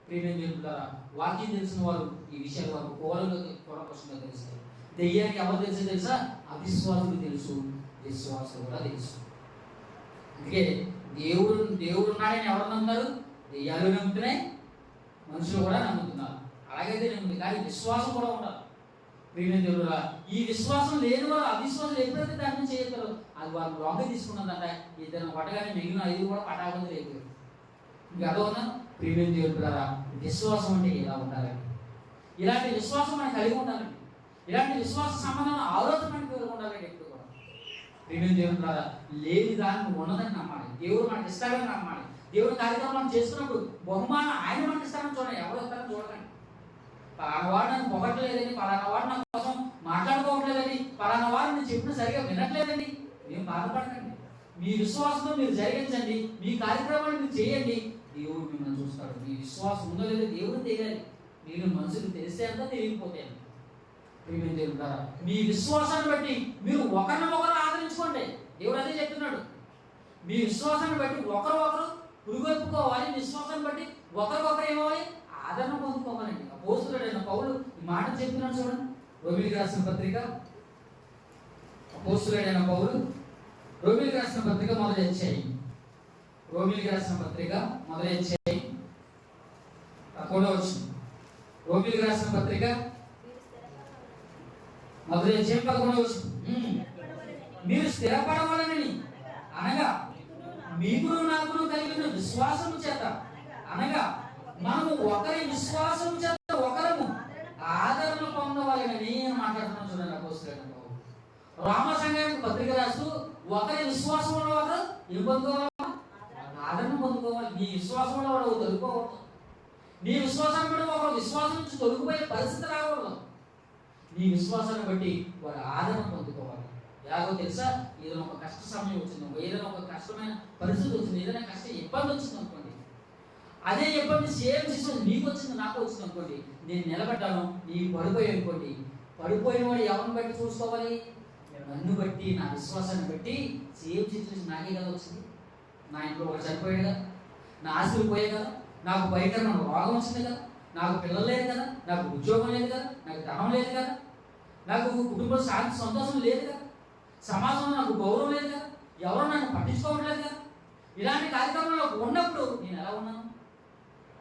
ప్రేమ చెప్తారా? వాక్యం తెలిసిన వాళ్ళు ఈ విషయాలు వారు కూడా ప్రశ్నగా తెలుస్తారు. దెయ్యానికి ఎవరు తెలుసా? అవిశ్వాసులు తెలుసు, విశ్వాసులు కూడా తెలుసు. అందుకే దేవుడు ఉన్నాడని ఎవరు నమ్ముతారు? దెయ్యాలు నమ్ముతున్నాయి, మనుషులు కూడా నమ్ముతున్నారు. అలాగైతే నమ్ముతుంది, కానీ విశ్వాసం కూడా ఉండాలి. ప్రియమైన దేవుడా, ఈ విశ్వాసం లేని వారు అవిశ్వాసం ఎప్పుడైతే దాన్ని చేయగలరు అది వాళ్ళు లొంగ తీసుకున్నదంట. ఇద్దరు పట్టగానే మిగిలిన 5 కూడా పటాకుంది లేదు. ఇంకా అదవునా? ప్రియమైన దేవుడా, విశ్వాసం అంటే ఎలా ఉండాలండి? ఇలాంటి విశ్వాసం మనకు కలిగి ఉండాలండి. ఇలాంటి విశ్వాస సంబంధం ఆలోచన మనకు కలిగి ఉండాలండి. ఎప్పుడు కూడా ప్రియమైన దేవుడా, లేని దాన్ని ఉన్నదని నమ్మాలి. దేవుడు మనకి ఇస్తాడని నమ్మాలి. దేవుడు కార్యక్రమాలు చేస్తున్నప్పుడు బహుమానం ఆయన మనకి ఇస్తారని చూడండి, ఎవరు ఇస్తారని చూడకండి. పలానా వాడు నన్ను పొగట్లేదని, పలానా వాడు నా కోసం మాట్లాడుకోవట్లేదని, పలానా వాడు నేను చెప్పిన సరిగా వినట్లేదని మేము బాధపడకండి. మీ విశ్వాసంతో మీరు జరిగించండి, మీ కార్యక్రమాలు మీరు చేయండి, దేవుడు మిమ్మల్ని చూస్తాడు. మీ విశ్వాసం ఉందో లేదో దేవుడు తెలియాలి. మీరు మనుషులు తెలిస్తే అంతా తెలియకపోతే ప్రియమైన దేవుడా, మీ విశ్వాసాన్ని బట్టి మీరు ఒకరినొకరు ఆదరించుకోండి. దేవుడు అదే చెప్తున్నాడు. మీ విశ్వాసాన్ని బట్టి ఒకరు పురుగొల్పుకోవాలి. విశ్వాసాన్ని బట్టి ఒకరికొకరు ఏమవ్వాలి? ఆదరణ పొందుకోవాలండి. అపోస్తలుడైన పౌలు ఈ మాట చెప్తున్నాడు చూడండి. రోమీయులకు రాసిన పత్రిక, అపోస్తలుడైన పౌలు రోమీయులకు రాసిన పత్రిక మొదటి అధ్యాయం, రోమీయులకు రాసిన పత్రిక మొదటి అధ్యాయం 11వ వచనం. రోమీయులకు రాసిన పత్రిక మొదటి అధ్యాయం 11వ వచనం. మీరు స్థిరపడవాలని అనగా మీకును నాకును కలిగిన విశ్వాసము చేత, అనగా మనము ఒకరి విశ్వాసం చేత ఒకరము ఆదరణ పొందవాలని మాట్లాడుతున్నాం చూడండి. అపోస్తలుడైన పౌలు రామ సంఘానికి పత్రిక రాస్తూ ఒకరి విశ్వాసం ఉన్నవారు ఏం పొందుకోవాలి? ఆదరణ పొందుకోవాలి. నీ విశ్వాసం ఉన్నవాడు తొలుకోకూడదు. నీ విశ్వాసాన్ని బట్టి ఒకరు విశ్వాసం నుంచి తొలగిపోయే పరిస్థితి రాకూడదు. నీ విశ్వాసాన్ని బట్టి వారు ఆదరణ పొందుకోవాలి. ఎలాగో తెలుసా? ఏదైనా ఒక కష్ట సమయం వచ్చింది, ఏదైనా ఒక కష్టమైన పరిస్థితి వచ్చింది, ఏదైనా కష్ట ఇబ్బంది వచ్చింది అనుకోండి, అదే ఇబ్బంది సేమ్ సిస్టమ్ నీకు వచ్చింది, నాకు వచ్చింది అనుకోండి, నేను నిలబడ్డాను, నీకు పడిపోయి అనుకోండి, పడిపోయిన వాడు ఎవరిని బట్టి చూసుకోవాలి? నన్ను బట్టి, నా విశ్వాసాన్ని బట్టి. సేమ్ సిచ్యువేషన్ నాకే కదా వచ్చింది. నా ఇంట్లో ఒకటి చనిపోయాడు కదా, నా ఆస్తులు పోయాయి కదా, నాకు భయంకరమైన రోగం వచ్చింది కదా, నాకు పిల్లలు లేదు కదా, నాకు ఉద్యోగం లేదు కదా, నాకు ధనం లేదు కదా, నాకు కుటుంబ శాంతి సంతోషం లేదు కదా, సమాజంలో నాకు గౌరవం లేదు కదా, ఎవరో నన్ను పట్టించుకోవట్లేదు కదా. ఇలాంటి కార్యక్రమంలో ఉన్నప్పుడు నేను ఎలా ఉన్నాను?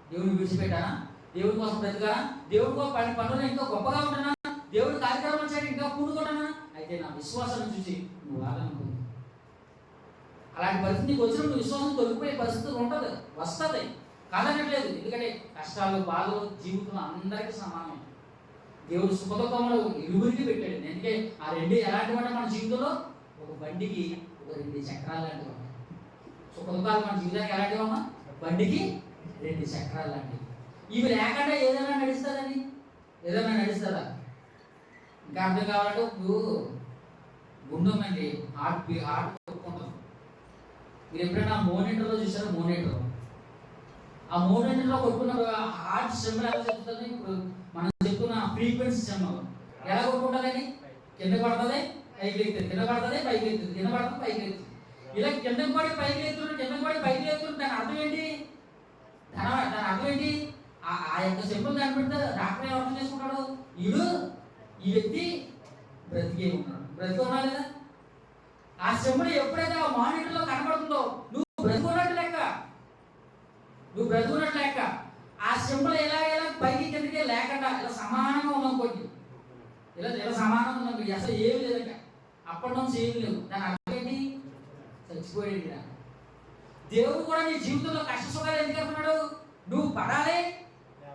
దేవుడిని విడిచిపెట్టానా? దేవుడి కోసం బ్రతికానా? దేవుడి కోసం పనులు ఇంకా గొప్పగా ఉంటున్నా? దేవుడి కార్యక్రమాలు చేయడం ఇంకా పూనుకుంటున్నా? అయితే నా విశ్వాసాన్ని చూసి నువ్వు ఆదరణ పొందు. అలాంటి పరిస్థితి నీకు వచ్చినప్పుడు విశ్వాసం తొలగిపోయే పరిస్థితి ఉంటుంది, వస్తుంది, కాదనట్లేదు. ఎందుకంటే కష్టాలు, బాధలు జీవితంలో అందరికీ సమానమే. దేవుడు సుఖదుఖంలో ఇరువురికి పెట్టాడు. ఎందుకంటే ఆ రెండు ఎలాంటివి అంటే మన జీవితంలో ఒక బండికి ఒక 2 చక్రాలు లాంటివి ఉంటాయి. సుఖదుఖాలు మన జీవితానికి ఎలాంటివమ్మా? బండికి 2 చక్రాలు లాంటివి. ఇవి లేకుండా ఏదైనా నడుస్తుందండి? ఏదైనా నడుస్తుందా? ఇంకా అర్థం కావాలంటే ఇప్పుడు గుండె ఉందండి, హార్ట్ కొట్టుకుంటుంది. మీరు ఎప్పుడైనా మోనిటర్లో చూసారా? మోనిటర్, ఆ మోనిటర్లో కొట్టుకున్న హార్ట్ సింబల్ ఎలా చెప్తుంది? ఇప్పుడు మనం చెప్తున్న ఫ్రీక్వెన్సీ సింబల్ ఎలా కొట్టుకుంటుందని? కింద పడుతుంది, పైకి ఎత్తుంది, కింద పడుతుంది, పైకి ఎత్తుంది, కింద పడుతుంది, పైకి ఎత్తుంది. ఇలా కిందకి పడి పైకి ఎత్తుంటే, కిందకి పడి పైకి ఎత్తుంటే దాని అర్థం ఏంటి? దాని అర్థం ఏంటి? ఆ యొక్క సింబల్ కనిపెడితే డాక్టర్ ఏం అర్థం చేసుకుంటాడు? ఈ వ్యక్తి బ్రతికే ఉన్నాడు, బ్రతికి ఉన్నాడు కదా. ఆ సింబల్ ఎప్పుడైతే ఆ మానిటర్లో కనబడుతుందో నువ్వు బ్రతుకున్నట్టు లెక్క, నువ్వు బ్రతుకున్నట్టు లెక్క. ఆ సింబల్ ఎలా పైకి కిందకే లేకుండా ఇలా సమానంగా ఉన్నాం కొద్ది, ఇలా సమానంగా ఉన్నాం, అసలు ఏమి లేదట, అప్పటి నుంచి ఏమి లేవు. దాని అర్థం ఏంటి? చచ్చిపోయేది. దేవుడు కూడా నీ జీవితంలో కష్ట సుఖాలు ఎందుకు అంటున్నాడు? నువ్వు పడాలి,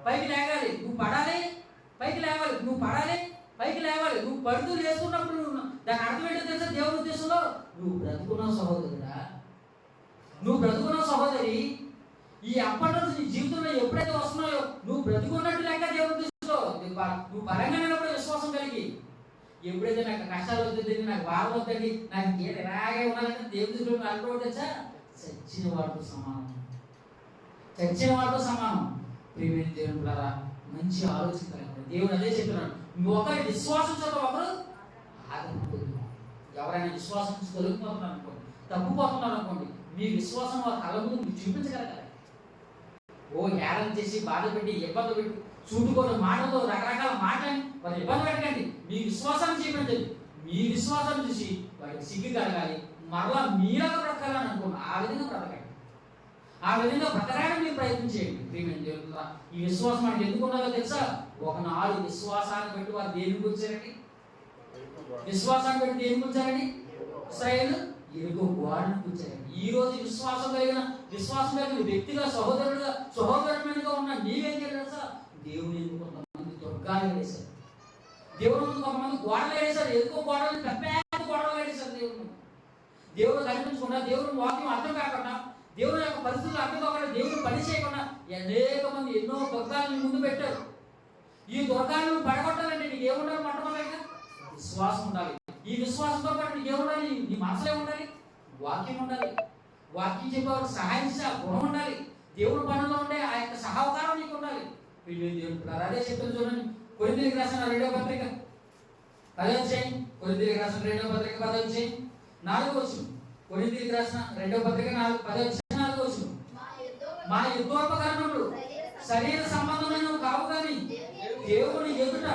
పైకి లేగాలి, నువ్వు పడాలి, పైకి లేవాలి, నువ్వు పడాలి, పైకి లేవాలి. నువ్వు పడుతూ లేస్తున్నప్పుడు దాని అర్థం ఏంటో తెలుసా? దేవుడి ఉద్దేశంలో నువ్వు బ్రతుకున్నావు సహోదరుడా, నువ్వు బ్రతుకున్నావు సహోదరి. ఈ అప్పటి నుంచి నీ జీవితంలో ఎప్పుడైతే వస్తున్నాయో నువ్వు బ్రతుకున్నట్టు లెక్క దేవుడి ఉద్దేశంలో. నువ్వు బలంగా నిలబడే విశ్వాసం కలిగి, ఎప్పుడైతే నాకు కష్టాలు వద్దండి, నాకు బాధ వద్దండి, నాకు ఇంకేది ఇలాగే ఉండాలంటే దేవుడి దృష్టిలో అనుకోవడం తెలుసా? చచ్చిన వాడితో సమానం, చచ్చిన వాడితో సమానం. ప్రియమైన దేవుని ద్వారా మంచి ఆలోచన కలిగి దేవుడు అదే చెప్తున్నాడు. ఒకరి విశ్వాసం చదువు ఒకరు ఆగిపోతుంది. ఎవరైనా విశ్వాసం తొలగిపోతున్నారు అనుకోండి, తప్పుపోతున్నారు అనుకోండి, మీ విశ్వాసం వారి కళ్ళ ముందు మీరు చూపించగలగాలి. ఓ హేళన చేసి బాధ పెట్టి ఇబ్బంది పెట్టి చూటుకొని మాటలతో రకరకాల మాటలని వారు ఇబ్బంది పెట్టకండి. మీ విశ్వాసాన్ని చూపించండి. మీ విశ్వాసాన్ని చూసి వారికి సిగ్గు కలగాలి, మరలా మీలాగా బ్రతకాలని అనుకోండి. ఆ విధంగా బ్రతకండి, ఆ విధంగా బ్రతకడానికి మీరు ప్రయత్నం చేయండి. ప్రియమైన దేవుడు, ఈ విశ్వాసం మనకి ఎందుకు ఉండాలో తెలుసా? ఒకనాడు విశ్వాసాన్ని పెట్టి వారు దేని కూర్చారండి? విశ్వాసాన్ని పెట్టి దేని కూర్చారండి? ఇశ్రాయేలు ఎరుగు గోడను కూర్చారండి. ఈ రోజు విశ్వాసం కలిగిన వ్యక్తిగా, సహోదరుడిగా ఉన్న నీవేం తెలుసా? దేవుని ఎందుకు కొంతమంది దుర్గాలు వేశారు, దేవుడు కొంతమంది గోడలు వేశారు, ఎందుకో గోడలు, పెద్ద గోడలు వేశారు. దేవుడు కనిపించకుండా, దేవుని వాక్యం అర్థం కాకుండా, దేవుని యొక్క పరిస్థితులు అర్థం కాకుండా, దేవుని పని చేయకుండా అనేక మంది ఎన్నో దుర్గాలను ముందు పెట్టారు. ఈ దుర్గాలను పడగొట్టాలంటే నీకు ఏముండాలి? మొట్టమొదటిగా విశ్వాసం ఉండాలి. ఈ విశ్వాసంతో పాటు నీకు ఏముండాలి? నీ మనసులో ఉండాలి, వాక్యం ఉండాలి. వాక్యం చెప్పేవారు సహాయం చేసే ఆ గుణం ఉండాలి. దేవుడి పనుల్లో ఉండే ఆ యొక్క సహకారం నీకు ఉండాలి. దేవుడు అదే చెప్తాను చూడండి. కొరింథీయులకు రాసిన 2వ పత్రిక 10వ అధ్యాయం, కొరింథీయులకు రాసిన 2వ పత్రిక 10వ అధ్యాయం 4వ వచనం. కొరింథీయులకు రాసిన 2వ పత్రిక 10వ అధ్యాయం 4వ వచనం. మా యుద్ధోపకరణములు శరీర సంబంధమైనవి కావు కానీ దేవుని ఎదుట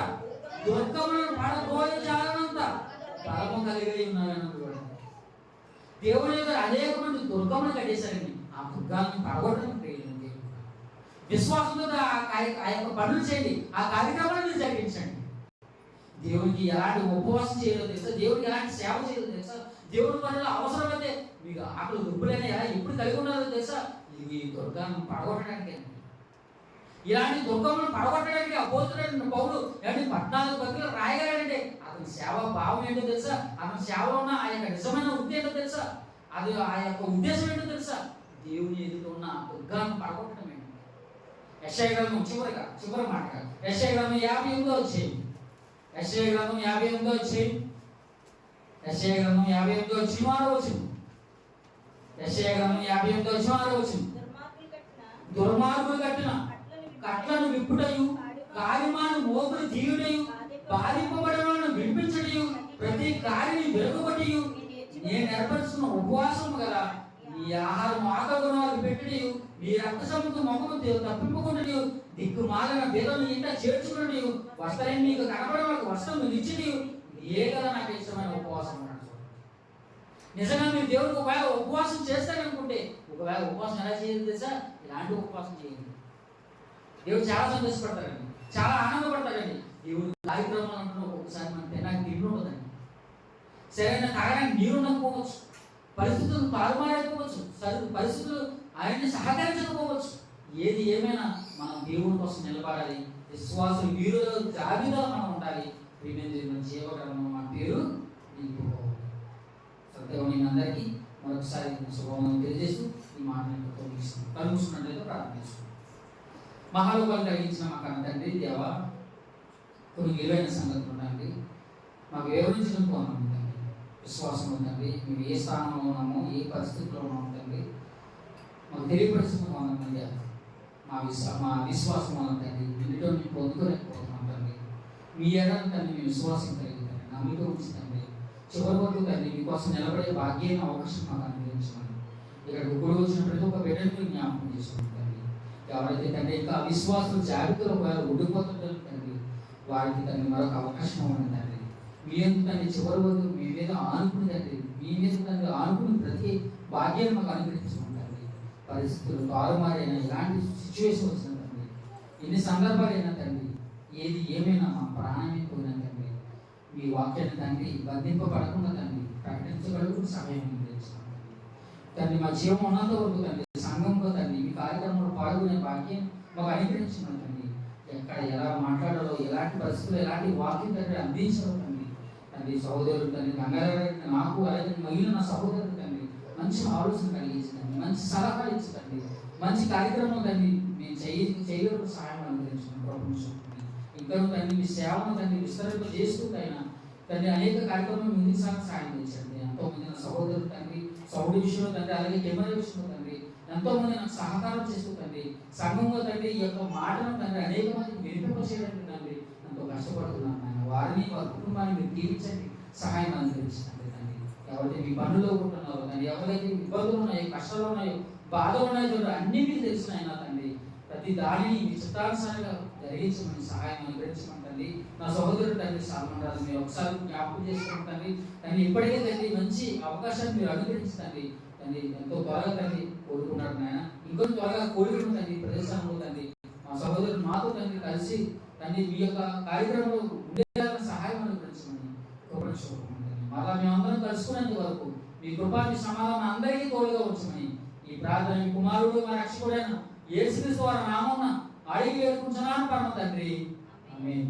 దుర్గములను పడబోయేంత బలము కలిగి ఉన్నాయని. దేవుని ఎదుట అనేక మంది దుర్గములు కట్టేశారండి. ఆ దుర్గాలను పడగొట్టడం విశ్వాసంతో ఆ యొక్క పనులు చేయండి, ఆ కార్యక్రమాలను జరిగించండి. దేవునికి ఎలాంటి ఉపవాసం చేయదో తెలుసా? దేవుడికి ఎలాంటి సేవ చేయదో తెలుసా? దేవుడి పనులు అవసరమైతే మీకు ఆకలి దుబ్బులైనా ఎలా ఎప్పుడు కలిగి ఉన్నారో తెలుసా? ఈ దుర్గాన్ని పడగొట్టడానికి, ఇలాంటి దుర్గములను పడగొట్టడానికి అపోస్తులైన పౌలు 14 పత్రికలు రాయగలంటే అతని సేవ భావం ఏంటో తెలుసా? అతని సేవలో ఉన్న ఆ యొక్క నిజమైన ఉద్దేశం తెలుసా? అది ఆ యొక్క ఉద్దేశం ఏంటో తెలుసా? దేవుని ఎదుట ఉన్న దుర్గాన్ని పడగొట్టడం ఏంటి? యెషయా గ్రంథం చివరి మాటగా యెషయా గ్రంథం 58వ అధ్యాయం, యెషయా గ్రంథం 58వ అధ్యాయం, యెషయా గ్రంథం 58వ అధ్యాయం 6వ వచనం. యెషయా గ్రంథం 58వ అధ్యాయం 6వ వచనం. దుర్మార్గులు కట్టిన కట్లను విప్పుటయు, కాలిమాను మోపులు తీయుటయు, బాధింపబడిన వినిపించటయు, ప్రతి కాలిని వెలుగుబడియు, నేను ఏర్పరుచుకున్న ఉపవాసము గల ఈ ఆహారం ఆకగుణాలు పెట్టియు, ఈ రక్త సముద్రం మొక్కము తప్పింపుకుంటుయు, దిక్కుమాలిన బేదను ఇంట చేర్చుకున్నయు, వస్త్రం మీకు కనబడడానికి వస్త్రం నిచ్చియు, ఏ కదా నాకు ఇష్టమైన ఉపవాసం అన్నాడు. నిజంగా మీరు దేవుడికి ఒకవేళ ఉపవాసం చేస్తారనుకుంటే, ఒకవేళ ఉపవాసం ఎలా చేయాలి తెలుసా? ఇలాంటి ఉపవాసం చేయండి. దేవుడు చాలా సంతోషపడతారండి, చాలా ఆనందపడతారండి. దేవుడు కార్యక్రమాలు అంటున్న ఒక్కొక్కసారి మన తినడానికి నీళ్ళు ఉండదండి, సరైన తాగడానికి నీరు ఉండకపోవచ్చు, పరిస్థితులు తారుమారైపోవచ్చు, పరిస్థితులు ఆయన్ని సహకరించకపోవచ్చు. ఏది ఏమైనా మనం దేవుడి కోసం నిలబడాలి. విశ్వాసం వీరుల జాబితాలో మనం ఉండాలి. ప్రియమైన జీవకరణం మన పేరు నిలిపిపోవాలి. సత్యవని అందరికీ మరొకసారి శుభవందనం తెలియజేస్తూ ఈ మాటలను కలుగుతున్నట్లయితే ప్రార్థిస్తున్నాం. మహాలోకాలు కలిగించిన మా కన్న తండ్రి, దేవ, కొన్ని విలువైన సంగతులు ఉండండి మాకు వివరించడం పొందండి. విశ్వాసం ఉందండి, మేము ఏ స్థానంలో ఉన్నామో, ఏ పరిస్థితిలో ఉన్నాము తండ్రి, తెలియపరుచుకున్నాం తండ్రి. మా విశ్వాసం వల్ల తండ్రి ఇంటిలో మేము పొందుకోలేకపోతున్నాం తండ్రి. మీ ఎడల తండ్రి మీ విశ్వాసం కలిగి తండ్రి నమ్మిక ఉంచి తండ్రి చివరి వరకు తండ్రి మీకోసం నిలబడే భాగ్యమైన అవకాశం మాకు అనుగ్రహించమని ఇక్కడ ఇప్పుడు వచ్చిన ప్రతి ఒక్క బిడ్డను జ్ఞాపకం చేసుకుంటాం తండ్రి. ఎవరైతే తండ్రి ఇంకా విశ్వాసం జాబితాలో ఉండిపోతుంటారు తండ్రి వారికి తండ్రి మరొక అవకాశం ఇవ్వండి తండ్రి. మీ ఎందుకు తండ్రి చివరి వరకు మీ మీద ఆనుకుని తండ్రి మీ మీద తండ్రి ఆనుకుని ప్రతి భాగ్యాన్ని మాకు అనుగ్రహించమని తండ్రి. పరిస్థితులు తారుమారైన ఇలాంటి సిచ్యువేషన్ వచ్చిన తండ్రి ఎన్ని సందర్భాలైనా తండ్రి ఏది ఏమైనా మా ప్రాణమే పోయినా తండ్రి మీ వాక్యాన్ని తండ్రి బంధింపబడకుండా తండ్రి ప్రకటించగలుగుతూ సహాయం అనుగ్రహించాం తండ్రి. మా జీవం ఉన్నంత వరకు తండ్రి సంఘంలో తండ్రి మీ కార్యక్రమంలో పాల్గొనే భాగ్యం మాకు అనుగ్రహించడం తండ్రి. ఎక్కడ ఎలా మాట్లాడాలో ఎలాంటి పరిస్థితులు ఎలాంటి వాక్యం తండ్రి అందించడం తండ్రి. తండ్రి సహోదరుడు తండ్రి గంగాధర నాకు అలాగే మిగిలిన నా సహోదరుడు తండ్రి మంచి ఆలోచన కలిగించండి, మంచి సలహా ఇచ్చండి, మంచి కార్యక్రమం తండ్రి మేము చేయగలకు సహాయం అనుగ్రహించండి. ప్రపంచం ఇంకా తండ్రి మీ సేవను తండ్రి విస్తరింప చేస్తూ తండ్రి అనేక కార్యక్రమాలు ముందుకు సహాయం చేయండి. ఎంతో మంది నా సహోదరుడు తండ్రి సౌడి విషయంలో తండ్రి అలాగే కెమెరా విషయంలో తండ్రి ఎంతో మంది నాకు సహకారం చేస్తూ తండ్రి సంఘంలో తండ్రి ఈ యొక్క మాటను తండ్రి అనేక మందికి వినిపింప చేయడానికి తండ్రి ఎంతో కష్టపడుతున్నాను నాయన. వారిని వారి కుటుంబాన్ని మీరు తీర్చండి, సహాయం అనుగ్రహించండి తండ్రి. ఎవరైతే మీ పనుల్లో ఉంటున్నారో తండ్రి ఎవరైతే ఇబ్బందులు ఉన్నాయో కష్టాలు ఉన్నాయో బాధలు ఉన్నాయో తండ్రి అన్ని మీకు తెలిసినాయినా తండ్రి ప్రతి దానిని మీ చిత్తానుసారంగా జరిగించమని సహాయం అనుగ్రహించమని తండ్రి. నా సహోదరుడు తండ్రి సల్మాన్ రాజు మీరు ఒకసారి జ్ఞాపకం చేసుకోండి తండ్రి. తండ్రి ఇప్పటికే తండ్రి మంచి అవకాశాన్ని మీరు అనుగ్రహించండి తండ్రి. ఎంతో త్వరగా తండ్రి కోరుకున్నాడు నాయన, ఇంకొంచెం త్వరగా కోరుకున్న తండ్రి ప్రదేశంలో తండ్రి మా సహోదరుడు మాతో తండ్రి కలిసి తండ్రి మీ యొక్క కార్యక్రమంలో ఉండేలాగా సహాయం అనుగ్రహించమని కోరుకుంటున్నాను. మరలా మేమందరం కలుసుకునేంత వరకు మీ కృపాన్ని సమాధానం అందరికీ తోడుగా ఉంచమని ఈ ప్రార్థన మీ కుమారుడు మా రక్షకుడైన యేసుక్రీస్తు వారి నామమున అడిగి వేడుకుంటున్నాను పరమ తండ్రి. ఆమేన్.